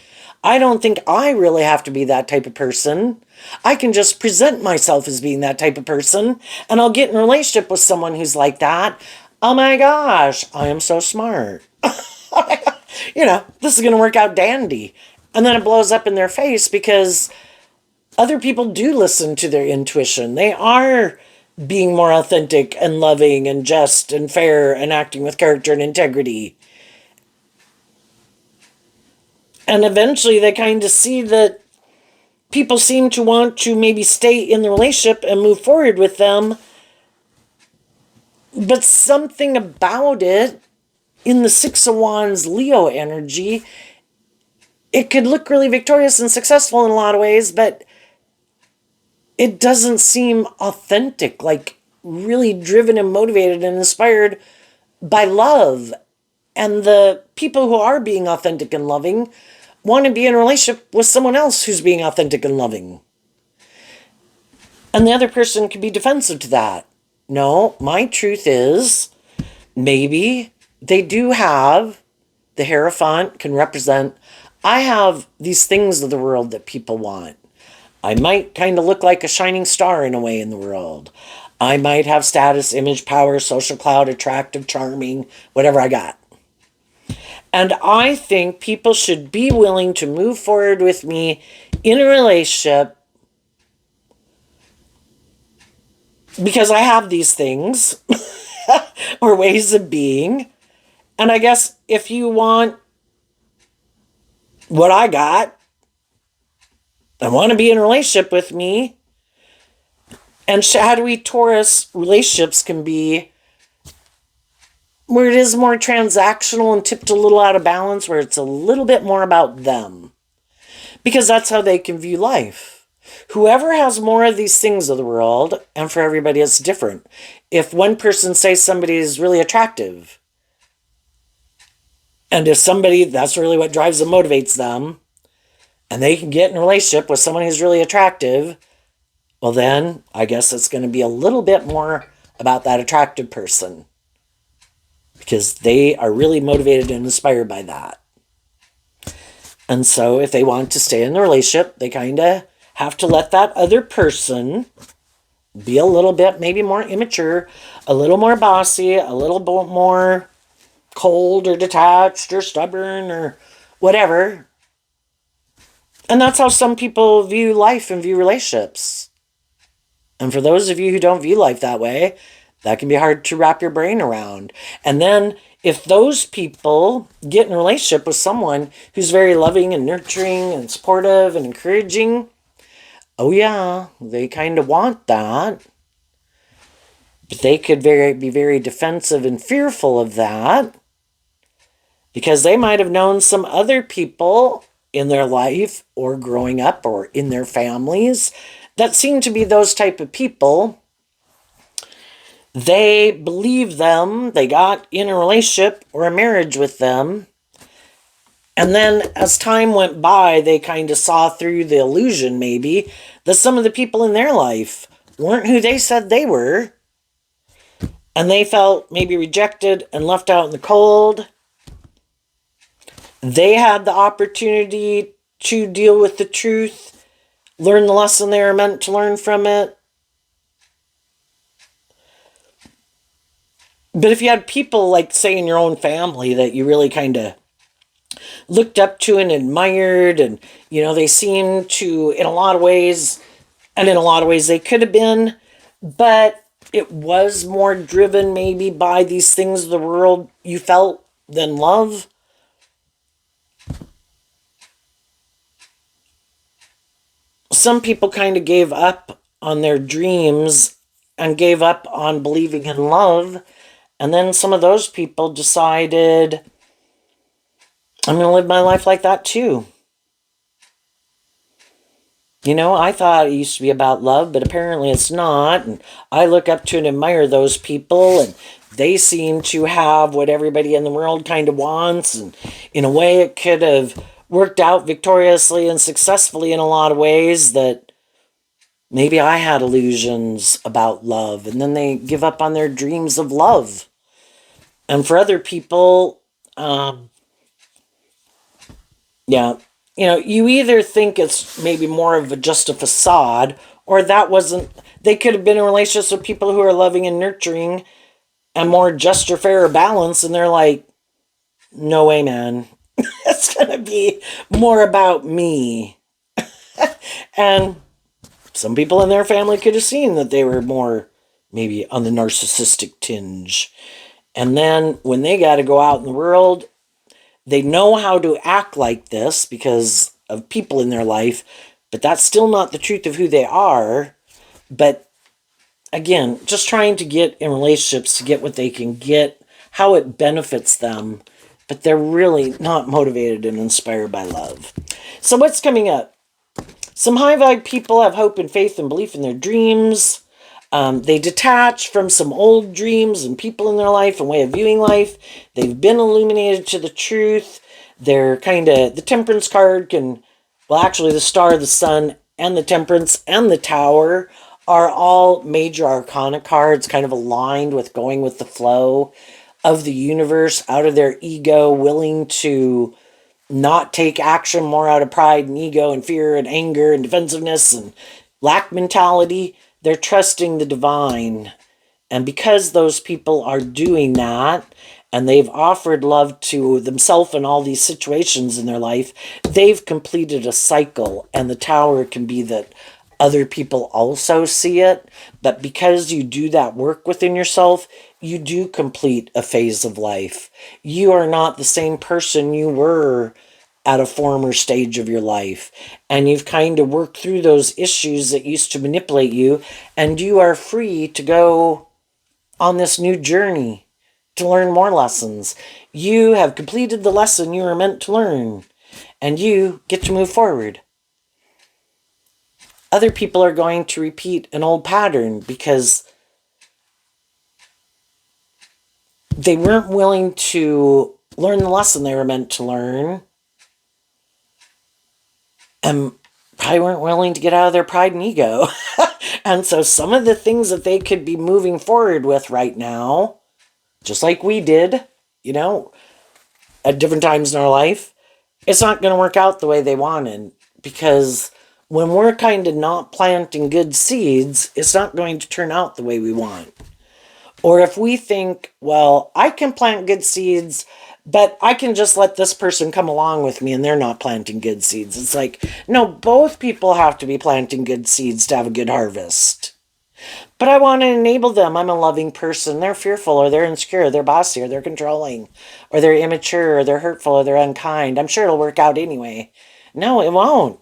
I don't think I really have to be that type of person. I can just present myself as being that type of person and I'll get in a relationship with someone who's like that. Oh my gosh, I am so smart. You know, this is going to work out dandy. And then it blows up in their face because other people do listen to their intuition. They are being more authentic and loving and just and fair and acting with character and integrity. And eventually they kind of see that people seem to want to maybe stay in the relationship and move forward with them. But something about it, in the Six of Wands Leo energy, it could look really victorious and successful in a lot of ways, but it doesn't seem authentic, like really driven and motivated and inspired by love. And the people who are being authentic and loving want to be in a relationship with someone else who's being authentic and loving. And the other person could be defensive to that. No, my truth is maybe they do have the Hierophant can represent, I have these things of the world that people want. I might kind of look like a shining star in a way in the world. I might have status, image, power, social clout, attractive, charming, whatever I got. And I think people should be willing to move forward with me in a relationship because I have these things or ways of being. And I guess if you want what I got and want to be in a relationship with me And shadowy Taurus relationships can be where it is more transactional and tipped a little out of balance, where it's a little bit more about them. Because that's how they can view life. Whoever has more of these things of the world, and for everybody it's different. If one person says somebody is really attractive, and if somebody, that's really what drives them, motivates them, and they can get in a relationship with someone who's really attractive, well then, I guess it's going to be a little bit more about that attractive person. Because they are really motivated and inspired by that. And so if they want to stay in the relationship, they kind of have to let that other person be a little bit maybe more immature, a little more bossy, a little bit more cold or detached or stubborn or whatever. And that's how some people view life and view relationships. And for those of you who don't view life that way, that can be hard to wrap your brain around. And then if those people get in a relationship with someone who's very loving and nurturing and supportive and encouraging, oh yeah, they kind of want that. But they could be very defensive and fearful of that because they might have known some other people in their life or growing up or in their families that seem to be those type of people. They believed them, they got in a relationship or a marriage with them, and then as time went by, they kind of saw through the illusion, maybe, that some of the people in their life weren't who they said they were, and they felt maybe rejected and left out in the cold. They had the opportunity to deal with the truth, learn the lesson they were meant to learn from it. But if you had people, like, say, in your own family that you really kind of looked up to and admired, and, they seemed to, in a lot of ways, and in a lot of ways they could have been, but it was more driven maybe by these things of the world you felt than love. Some people kind of gave up on their dreams and gave up on believing in love. And then some of those people decided, I'm going to live my life like that too. I thought it used to be about love, but apparently it's not. And I look up to and admire those people, and they seem to have what everybody in the world kind of wants. And in a way, it could have worked out victoriously and successfully in a lot of ways that maybe I had illusions about love. And then they give up on their dreams of love. And for other people, you either think it's maybe more of just a facade, or that wasn't, they could have been in relationships with people who are loving and nurturing and more just or fair or balance, and they're like, no way, man. It's going to be more about me. And some people in their family could have seen that they were more maybe on the narcissistic tinge. And then when they got to go out in the world, they know how to act like this because of people in their life, but that's still not the truth of who they are. But again, just trying to get in relationships to get what they can get, how it benefits them, but they're really not motivated and inspired by love. So what's coming up? Some high vibe people have hope and faith and belief in their dreams. They detach from some old dreams and people in their life and way of viewing life. They've been illuminated to the truth. They're the temperance card actually the star, the sun, and the temperance and the tower are all major arcana cards, kind of aligned with going with the flow of the universe, out of their ego, willing to not take action, more out of pride and ego and fear and anger and defensiveness and lack mentality. They're trusting the divine. And because those people are doing that, and they've offered love to themselves in all these situations in their life, they've completed a cycle. And the tower can be that other people also see it. But because you do that work within yourself, you do complete a phase of life. You are not the same person you were at a former stage of your life. And you've kind of worked through those issues that used to manipulate you. And you are free to go on this new journey to learn more lessons. You have completed the lesson you were meant to learn. And you get to move forward. Other people are going to repeat an old pattern because they weren't willing to learn the lesson they were meant to learn, and probably weren't willing to get out of their pride and ego. And so some of the things that they could be moving forward with right now, just like we did, at different times in our life, it's not going to work out the way they wanted, because when we're kind of not planting good seeds, it's not going to turn out the way we want. Or if we think, well, I can plant good seeds, but I can just let this person come along with me and they're not planting good seeds. It's like, no, both people have to be planting good seeds to have a good harvest. But I want to enable them. I'm a loving person. They're fearful, or they're insecure, or they're bossy, or they're controlling, or they're immature, or they're hurtful, or they're unkind. I'm sure it'll work out anyway. No, it won't.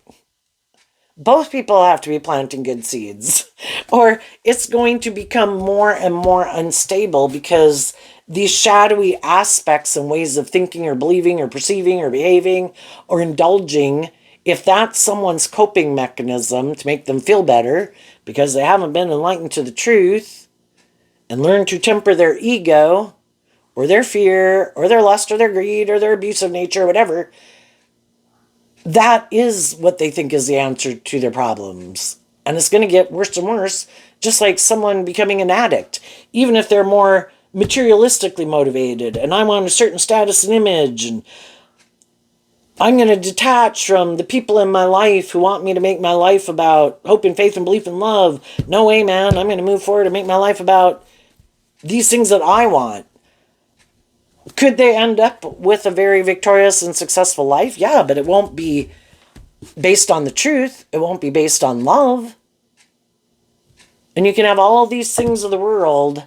Both people have to be planting good seeds, or it's going to become more and more unstable, because these shadowy aspects and ways of thinking or believing or perceiving or behaving or indulging, if that's someone's coping mechanism to make them feel better because they haven't been enlightened to the truth and learned to temper their ego or their fear or their lust or their greed or their abusive nature or whatever, that is what they think is the answer to their problems. And it's going to get worse and worse, just like someone becoming an addict. Even if they're more materialistically motivated, and I want a certain status and image, and I'm going to detach from the people in my life who want me to make my life about hope and faith and belief and love. No way, man. I'm going to move forward and make my life about these things that I want. Could they end up with a very victorious and successful life? Yeah, but it won't be based on the truth. It won't be based on love. And you can have all these things of the world,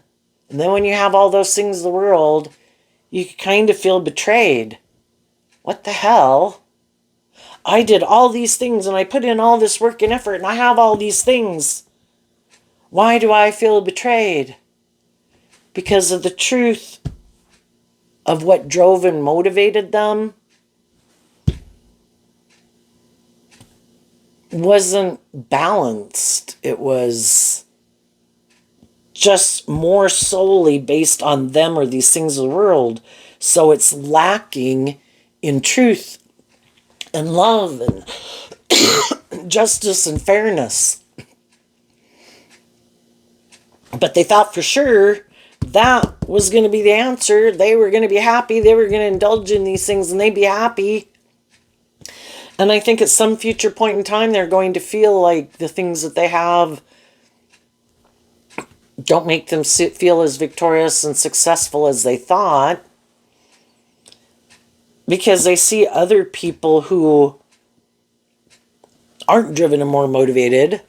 and then when you have all those things of the world, you kind of feel betrayed. What the hell? I did all these things, and I put in all this work and effort, and I have all these things. Why do I feel betrayed? Because of the truth of what drove and motivated them wasn't balanced. It was just more solely based on them or these things of the world. So it's lacking in truth and love and justice and fairness. But they thought for sure that was going to be the answer. They were going to be happy. They were going to indulge in these things and they'd be happy. And I think at some future point in time, they're going to feel like the things that they have don't make them feel as victorious and successful as they thought. Because they see other people who aren't driven and more motivated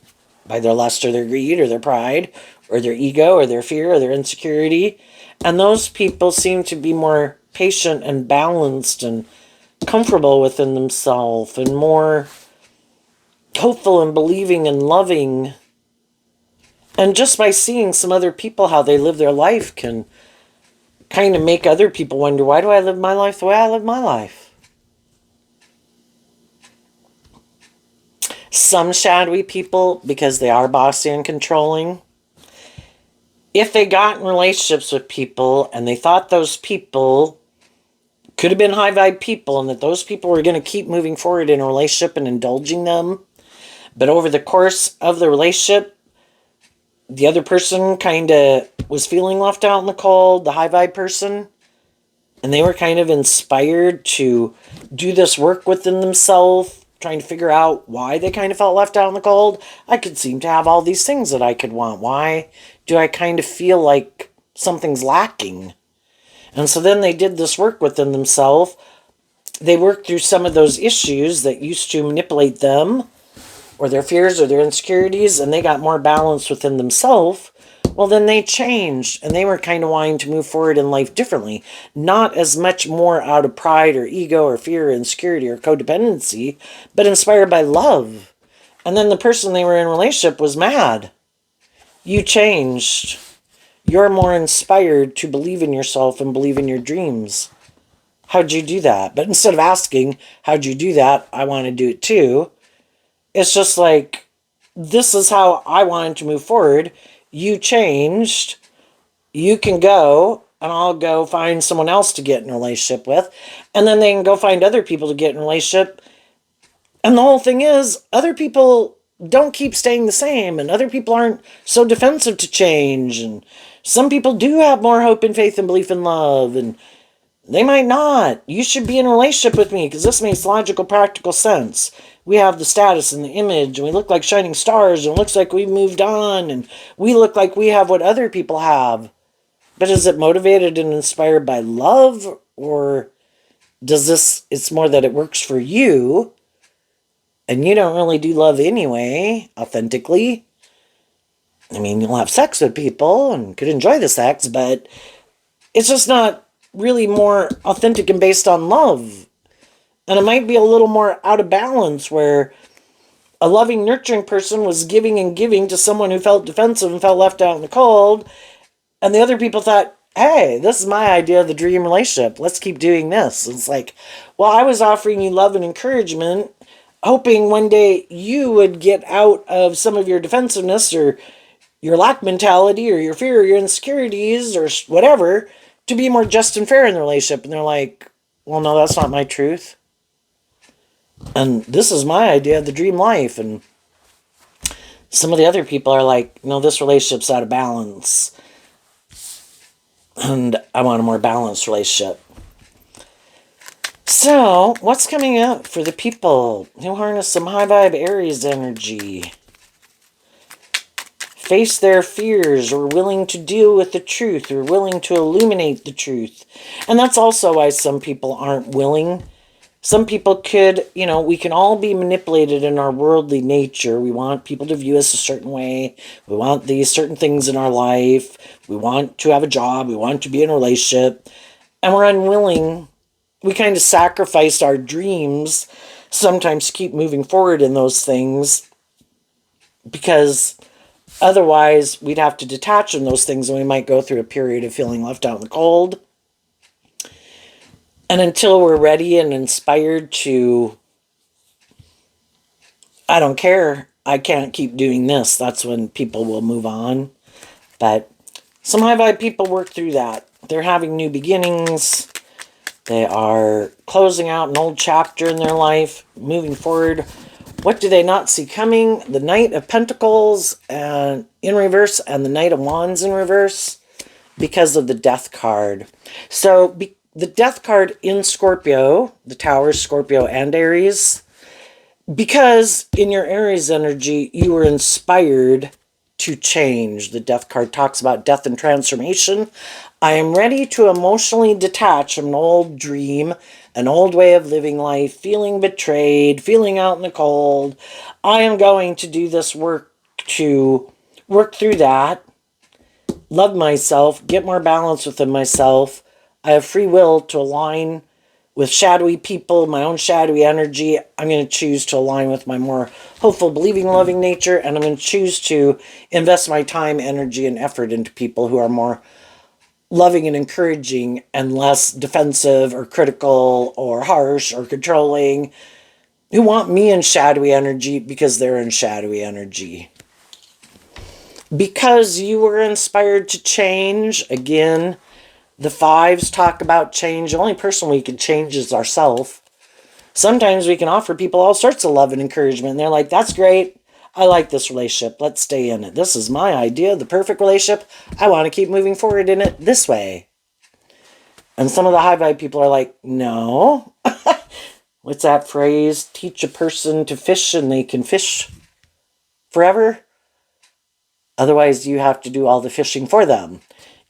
by their lust or their greed or their pride or their ego or their fear or their insecurity. And those people seem to be more patient and balanced and comfortable within themselves and more hopeful and believing and loving. And just by seeing some other people, how they live their life, can kind of make other people wonder, why do I live my life the way I live my life? Some shadowy people, because they are bossy and controlling, if they got in relationships with people and they thought those people could have been high vibe people and that those people were going to keep moving forward in a relationship and indulging them, but over the course of the relationship, the other person kind of was feeling left out in the cold, the high vibe person, and they were kind of inspired to do this work within themselves, trying to figure out why they kind of felt left out in the cold. I could seem to have all these things that I could want. Why do I kind of feel like something's lacking? And so then they did this work within themselves. They worked through some of those issues that used to manipulate them, or their fears or their insecurities, and they got more balance within themselves, Well, then they changed and they were kind of wanting to move forward in life differently. Not as much more out of pride or ego or fear or insecurity or codependency, but inspired by love. And then the person they were in a relationship was mad. You changed. You're more inspired to believe in yourself and believe in your dreams. How'd you do that? But instead of asking, how'd you do that? I want to do it too. It's just like, this is how I wanted to move forward. You changed. You can go, and I'll go find someone else to get in a relationship with. And then they can go find other people to get in a relationship. And the whole thing is, other people don't keep staying the same, and other people aren't so defensive to change. And some people do have more hope and faith and belief in love, and they might not. You should be in a relationship with me because this makes logical, practical sense. We have the status and the image, and we look like shining stars, and it looks like we've moved on, and we look like we have what other people have. But is it motivated and inspired by love, or does this, it's more that it works for you, and you don't really do love anyway, authentically? I mean, you'll have sex with people and could enjoy the sex, but it's just not really more authentic and based on love. And it might be a little more out of balance where a loving, nurturing person was giving and giving to someone who felt defensive and felt left out in the cold. And the other people thought, hey, this is my idea of the dream relationship. Let's keep doing this. It's like, well, I was offering you love and encouragement, hoping one day you would get out of some of your defensiveness or your lack mentality or your fear or your insecurities or whatever to be more just and fair in the relationship. And they're like, well, no, that's not my truth. And this is my idea of the dream life. And some of the other people are like, no, this relationship's out of balance. And I want a more balanced relationship. So, what's coming up for the people who harness some high vibe Aries energy? Face their fears, or willing to deal with the truth, or willing to illuminate the truth. And that's also why some people aren't willing. Some people could, we can all be manipulated in our worldly nature. We want people to view us a certain way. We want these certain things in our life. We want to have a job. We want to be in a relationship. And we're unwilling. We kind of sacrifice our dreams sometimes to keep moving forward in those things because otherwise we'd have to detach from those things and we might go through a period of feeling left out in the cold. And until we're ready and inspired to, I don't care, I can't keep doing this, that's when people will move on. But some high vibe people work through that. They're having new beginnings. They are closing out an old chapter in their life, moving forward. What do they not see coming? The Knight of Pentacles and in reverse and the Knight of Wands in reverse because of the Death card. So the Death card in Scorpio, the Tower, Scorpio, and Aries, because in your Aries energy, you were inspired to change. The Death card talks about death and transformation. I am ready to emotionally detach from an old dream, an old way of living life, feeling betrayed, feeling out in the cold. I am going to do this work to work through that, love myself, get more balance within myself. I have free will to align with shadowy people, my own shadowy energy. I'm going to choose to align with my more hopeful, believing, loving nature, and I'm going to choose to invest my time, energy, and effort into people who are more loving and encouraging and less defensive or critical or harsh or controlling, who want me in shadowy energy because they're in shadowy energy. Because you were inspired to change, again, the fives talk about change. The only person we can change is ourselves. Sometimes we can offer people all sorts of love and encouragement, and they're like, that's great. I like this relationship. Let's stay in it. This is my idea of the perfect relationship. I want to keep moving forward in it this way. And some of the high vibe people are like, no. What's that phrase? Teach a person to fish and they can fish forever. Otherwise, you have to do all the fishing for them.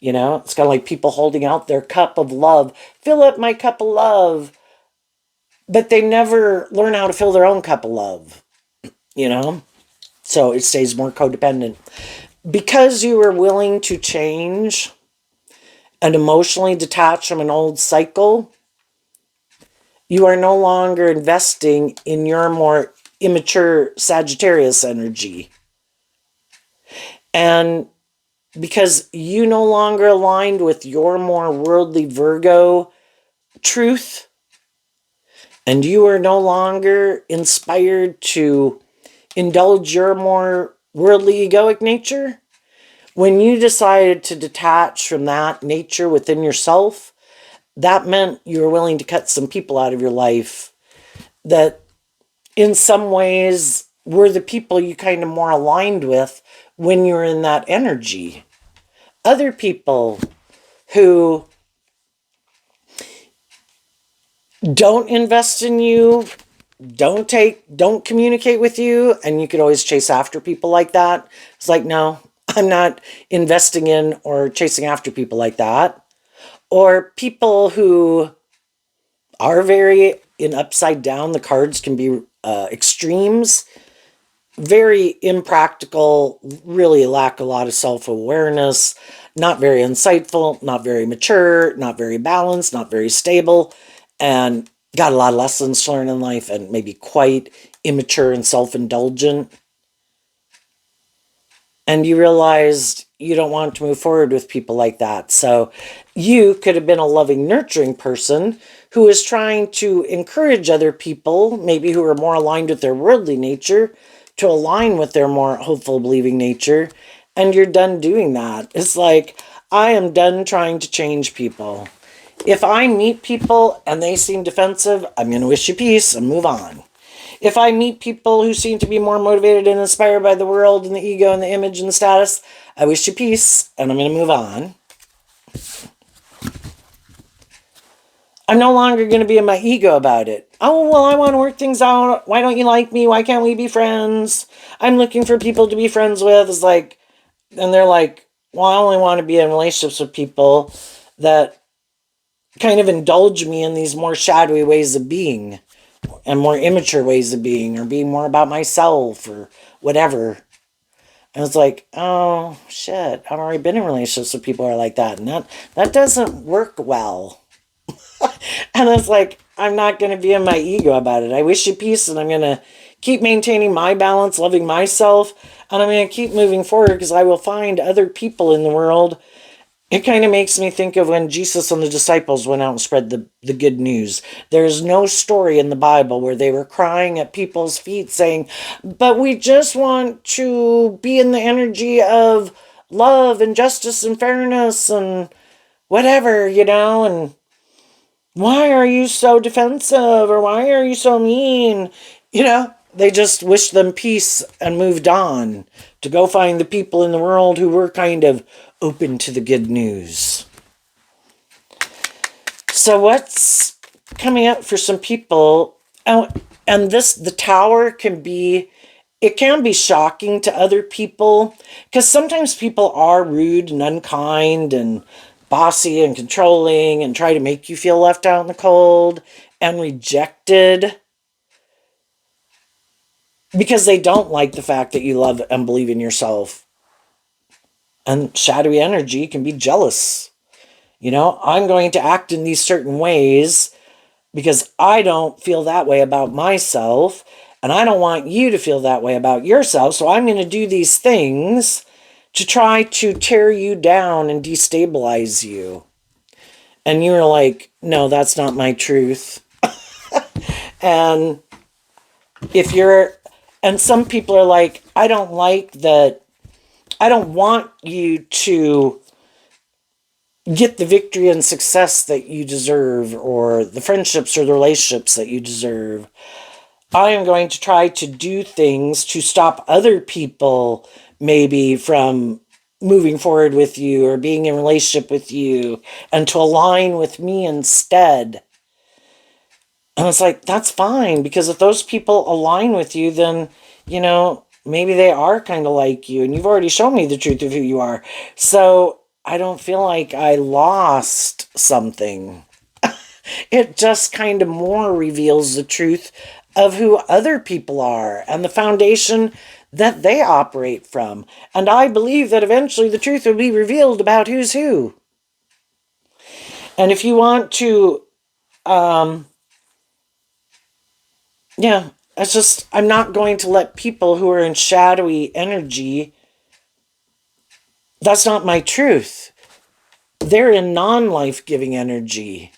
It's kind of like people holding out their cup of love. Fill up my cup of love. But they never learn how to fill their own cup of love. So it stays more codependent. because you were willing to change and emotionally detach from an old cycle, you are no longer investing in your more immature Sagittarius energy. And because you no longer aligned with your more worldly Virgo truth, and you are no longer inspired to indulge your more worldly egoic nature, when you decided to detach from that nature within yourself, that meant you were willing to cut some people out of your life that in some ways were the people you kind of more aligned with when you were in that energy. Other people who don't invest in you, don't communicate with you, and you could always chase after people like that. It's like, no, I'm not investing in or chasing after people like that. Or people who are very in upside down, the cards can be extremes, very impractical, really lack a lot of self-awareness, not very insightful, not very mature, not very balanced, not very stable, and got a lot of lessons to learn in life, and maybe quite immature and self-indulgent. And you realized you don't want to move forward with people like that. So you could have been a loving, nurturing person who is trying to encourage other people, maybe who are more aligned with their worldly nature, to align with their more hopeful, believing nature. And you're done doing that. It's like, I am done trying to change people. If I meet people and they seem defensive, I'm going to wish you peace and move on. If I meet people who seem to be more motivated and inspired by the world and the ego and the image and the status, I wish you peace and I'm going to move on. I'm no longer going to be in my ego about it. Oh, well, I want to work things out. Why don't you like me? Why can't we be friends? I'm looking for people to be friends with. It's like, and they're like, well, I only want to be in relationships with people that kind of indulge me in these more shadowy ways of being and more immature ways of being, or being more about myself or whatever. And it's like, oh shit, I've already been in relationships with people who are like that, and that doesn't work well. And it's like, I'm not going to be in my ego about it. I wish you peace, and I'm going to keep maintaining my balance, loving myself, and I'm going to keep moving forward because I will find other people in the world. It kind of makes me think of when Jesus and the disciples went out and spread the good news. There's no story in the Bible where they were crying at people's feet saying, but we just want to be in the energy of love and justice and fairness and whatever, and why are you so defensive, or why are you so mean? They just wished them peace and moved on to go find the people in the world who were kind of open to the good news. So what's coming up for some people? And the tower can be shocking to other people, because sometimes people are rude and unkind and bossy and controlling and try to make you feel left out in the cold and rejected because they don't like the fact that you love and believe in yourself. And shadowy energy can be jealous. I'm going to act in these certain ways because I don't feel that way about myself, and I don't want you to feel that way about yourself, so I'm going to do these things to try to tear you down and destabilize you. And you're like, no, that's not my truth. And and some people are like, I don't like that. I don't want you to get the victory and success that you deserve, or the friendships or the relationships that you deserve. I am going to try to do things to stop other people maybe from moving forward with you or being in a relationship with you, and to align with me instead. And it's like, that's fine, because if those people align with you, then, maybe they are kind of like you, and you've already shown me the truth of who you are. So I don't feel like I lost something. It just kind of more reveals the truth of who other people are and the foundation that they operate from. And I believe that eventually the truth will be revealed about who's who. And if you want to, yeah, it's just, I'm not going to let people who are in shadowy energy, that's not my truth. They're in non-life giving energy.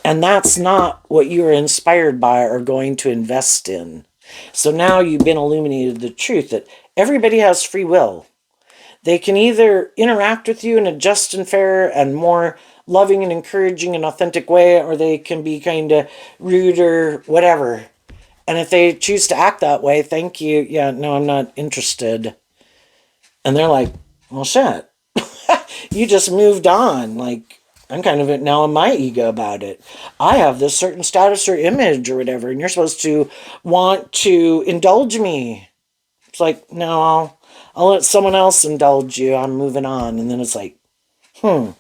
And that's not what you are inspired by or going to invest in. So now you've been illuminated the truth that everybody has free will. They can either interact with you in a just and fair and more loving and encouraging and authentic way, or they can be kind of rude or whatever. And if they choose to act that way, thank you. Yeah, no, I'm not interested. And they're like, well, shit. You just moved on. Like, I'm kind of now in my ego about it. I have this certain status or image or whatever, and you're supposed to want to indulge me. It's like, no, I'll let someone else indulge you. I'm moving on. And then it's like, And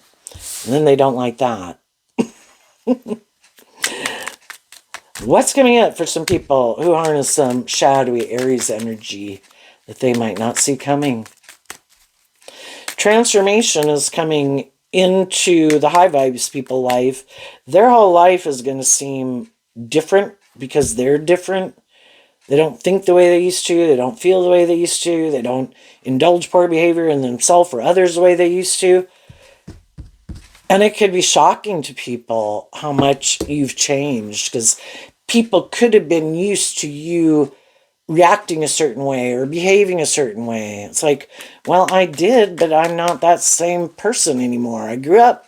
then they don't like that. What's coming up for some people who harness some shadowy Aries energy that they might not see coming? Transformation is coming into the high vibes people life. Their whole life is going to seem different because they're different. They don't think the way they used to. They don't feel the way they used to. They don't indulge poor behavior in themselves or others the way they used to. And it could be shocking to people how much you've changed, because people could have been used to you reacting a certain way or behaving a certain way. It's like, well, I did, but I'm not that same person anymore. I grew up,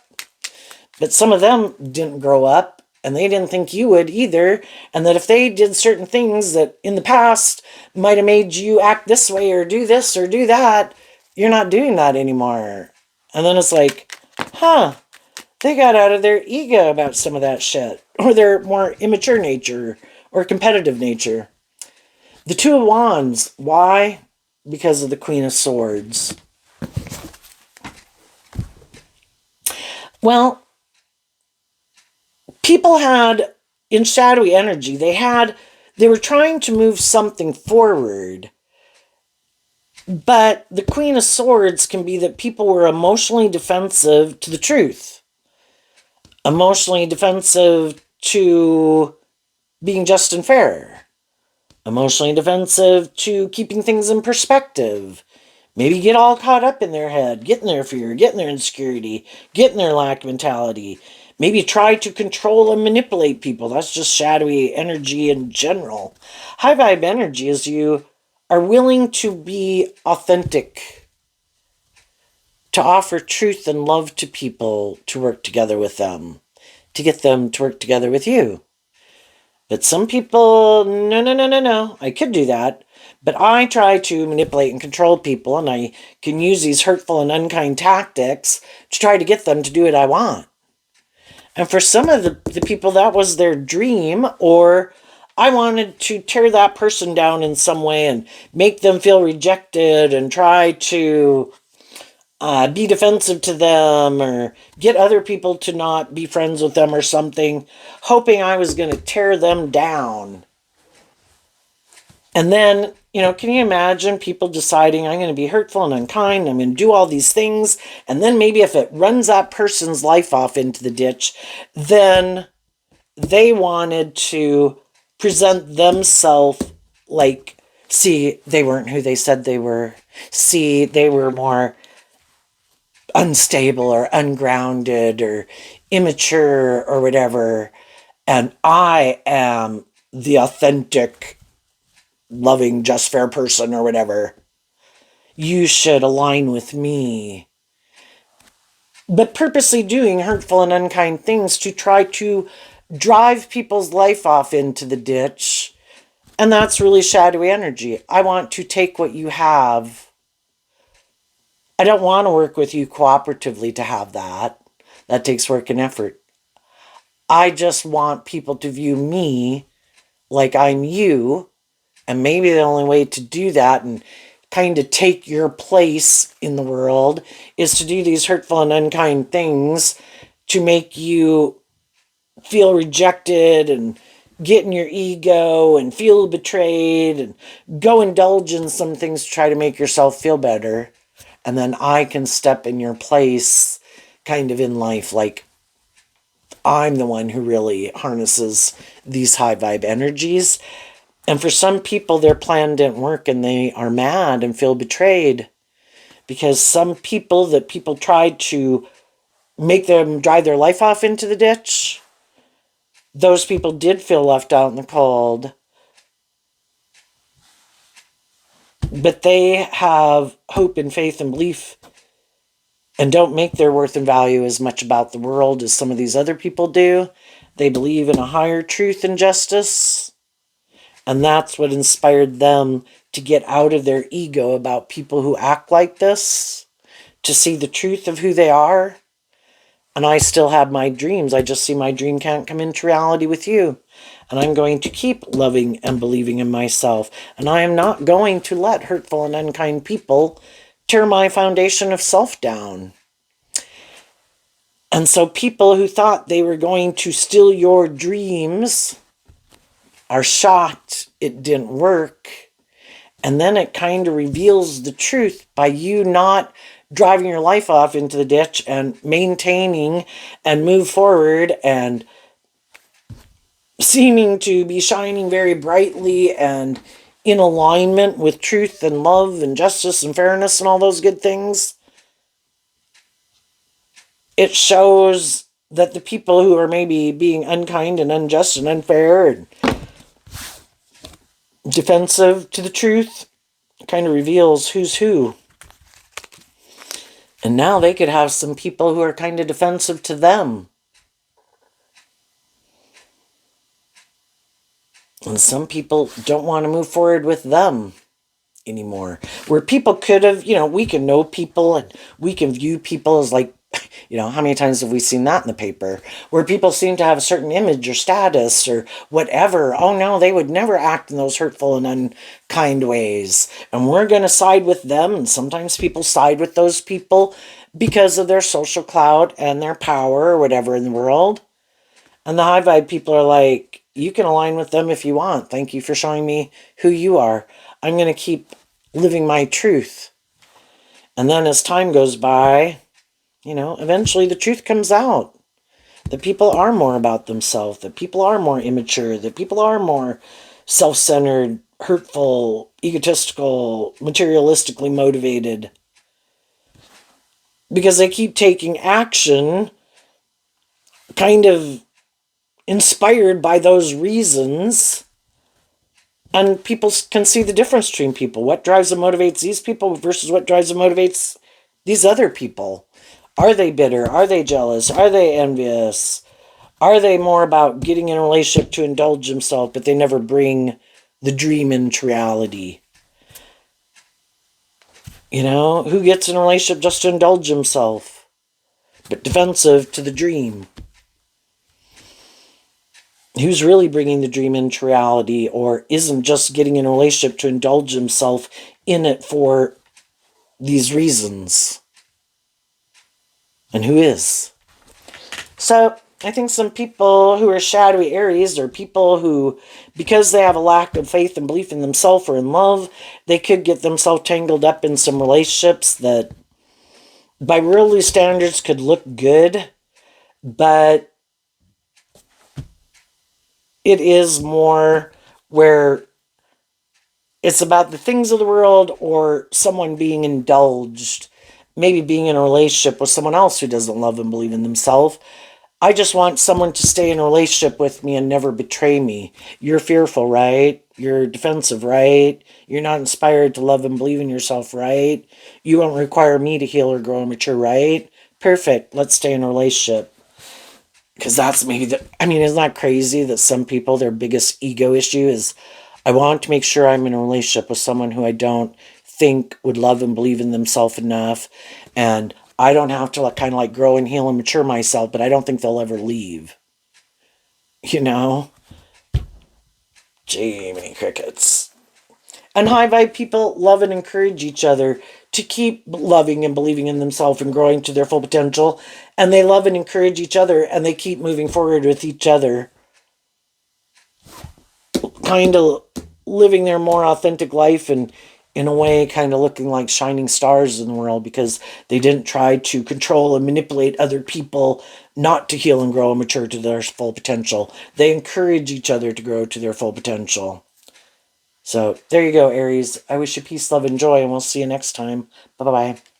but some of them didn't grow up, and they didn't think you would either. And that if they did certain things that in the past might have made you act this way or do this or do that, you're not doing that anymore. And then it's like, they got out of their ego about some of that shit, or their more immature nature or competitive nature. The Two of Wands. Why? Because of the Queen of Swords. Well, people had, in shadowy energy, they were trying to move something forward. But the Queen of Swords can be that people were emotionally defensive to the truth. Emotionally defensive to being just and fair. Emotionally defensive to keeping things in perspective. Maybe get all caught up in their head, get in their fear, get in their insecurity, get in their lack mentality. Maybe try to control and manipulate people. That's just shadowy energy in general. High vibe energy is you are willing to be authentic, to offer truth and love to people, to work together with them, to get them to work together with you. But some people, no, I could do that. But I try to manipulate and control people, and I can use these hurtful and unkind tactics to try to get them to do what I want. And for some of the people, that was their dream, or I wanted to tear that person down in some way and make them feel rejected and try to be defensive to them or get other people to not be friends with them or something, hoping I was going to tear them down. And then, can you imagine people deciding I'm going to be hurtful and unkind, I'm going to do all these things, and then maybe if it runs that person's life off into the ditch, then they wanted to present themselves like, see, they weren't who they said they were. See, they were more unstable or ungrounded or immature or whatever. And I am the authentic, loving, just, fair person or whatever. You should align with me. But purposely doing hurtful and unkind things to try to drive people's life off into the ditch. And that's really shadowy energy. I want to take what you have. I don't want to work with you cooperatively to have that. That takes work and effort. I just want people to view me like I'm you. And maybe the only way to do that and kind of take your place in the world is to do these hurtful and unkind things to make you feel rejected and get in your ego and feel betrayed and go indulge in some things to try to make yourself feel better. And then I can step in your place kind of in life, like I'm the one who really harnesses these high vibe energies. And for some people, their plan didn't work and they are mad and feel betrayed because some people that people tried to make them drive their life off into the ditch, those people did feel left out in the cold. But they have hope and faith and belief and don't make their worth and value as much about the world as some of these other people do. They believe in a higher truth and justice. And that's what inspired them to get out of their ego about people who act like this, to see the truth of who they are. And I still have my dreams. I just see my dream can't come into reality with you. And I'm going to keep loving and believing in myself. And I am not going to let hurtful and unkind people tear my foundation of self down. And so people who thought they were going to steal your dreams are shocked it didn't work. And then it kind of reveals the truth by you not driving your life off into the ditch and maintaining and move forward and seeming to be shining very brightly and in alignment with truth and love and justice and fairness and all those good things. It shows that the people who are maybe being unkind and unjust and unfair and defensive to the truth kind of reveals who's who. And now they could have some people who are kind of defensive to them. And some people don't want to move forward with them anymore. Where people could have, we can know people and we can view people as like, how many times have we seen that in the paper? Where people seem to have a certain image or status or whatever. Oh no, they would never act in those hurtful and unkind ways. And we're going to side with them. And sometimes people side with those people because of their social clout and their power or whatever in the world. And the high vibe people are like, you can align with them if you want. Thank you for showing me who you are. I'm going to keep living my truth. And then as time goes by, eventually the truth comes out. That people are more about themselves. That people are more immature. That people are more self-centered, hurtful, egotistical, materialistically motivated. Because they keep taking action kind of inspired by those reasons. And people can see the difference between people. What drives and motivates these people versus what drives and motivates these other people. Are they bitter? Are they jealous? Are they envious? Are they more about getting in a relationship to indulge themselves, but they never bring the dream into reality? Who gets in a relationship just to indulge himself, but defensive to the dream? Who's really bringing the dream into reality or isn't just getting in a relationship to indulge himself in it for these reasons? And who is? So I think some people who are shadowy Aries are people who, because they have a lack of faith and belief in themselves or in love, they could get themselves tangled up in some relationships that by worldly standards could look good, but it is more where it's about the things of the world or someone being indulged, maybe being in a relationship with someone else who doesn't love and believe in themselves. I just want someone to stay in a relationship with me and never betray me. You're fearful, right? You're defensive, right? You're not inspired to love and believe in yourself, right? You won't require me to heal or grow and mature, right? Perfect. Let's stay in a relationship. Because that's maybe isn't that crazy that some people, their biggest ego issue is, I want to make sure I'm in a relationship with someone who I don't think would love and believe in themselves enough. And I don't have to kind of grow and heal and mature myself, but I don't think they'll ever leave. Gee, many crickets. And high vibe people love and encourage each other to keep loving and believing in themselves and growing to their full potential. And they love and encourage each other and they keep moving forward with each other. kind of living their more authentic life and in a way kind of looking like shining stars in the world because they didn't try to control and manipulate other people not to heal and grow and mature to their full potential. They encourage each other to grow to their full potential. So there you go, Aries. I wish you peace, love, and joy, and we'll see you next time. Bye bye.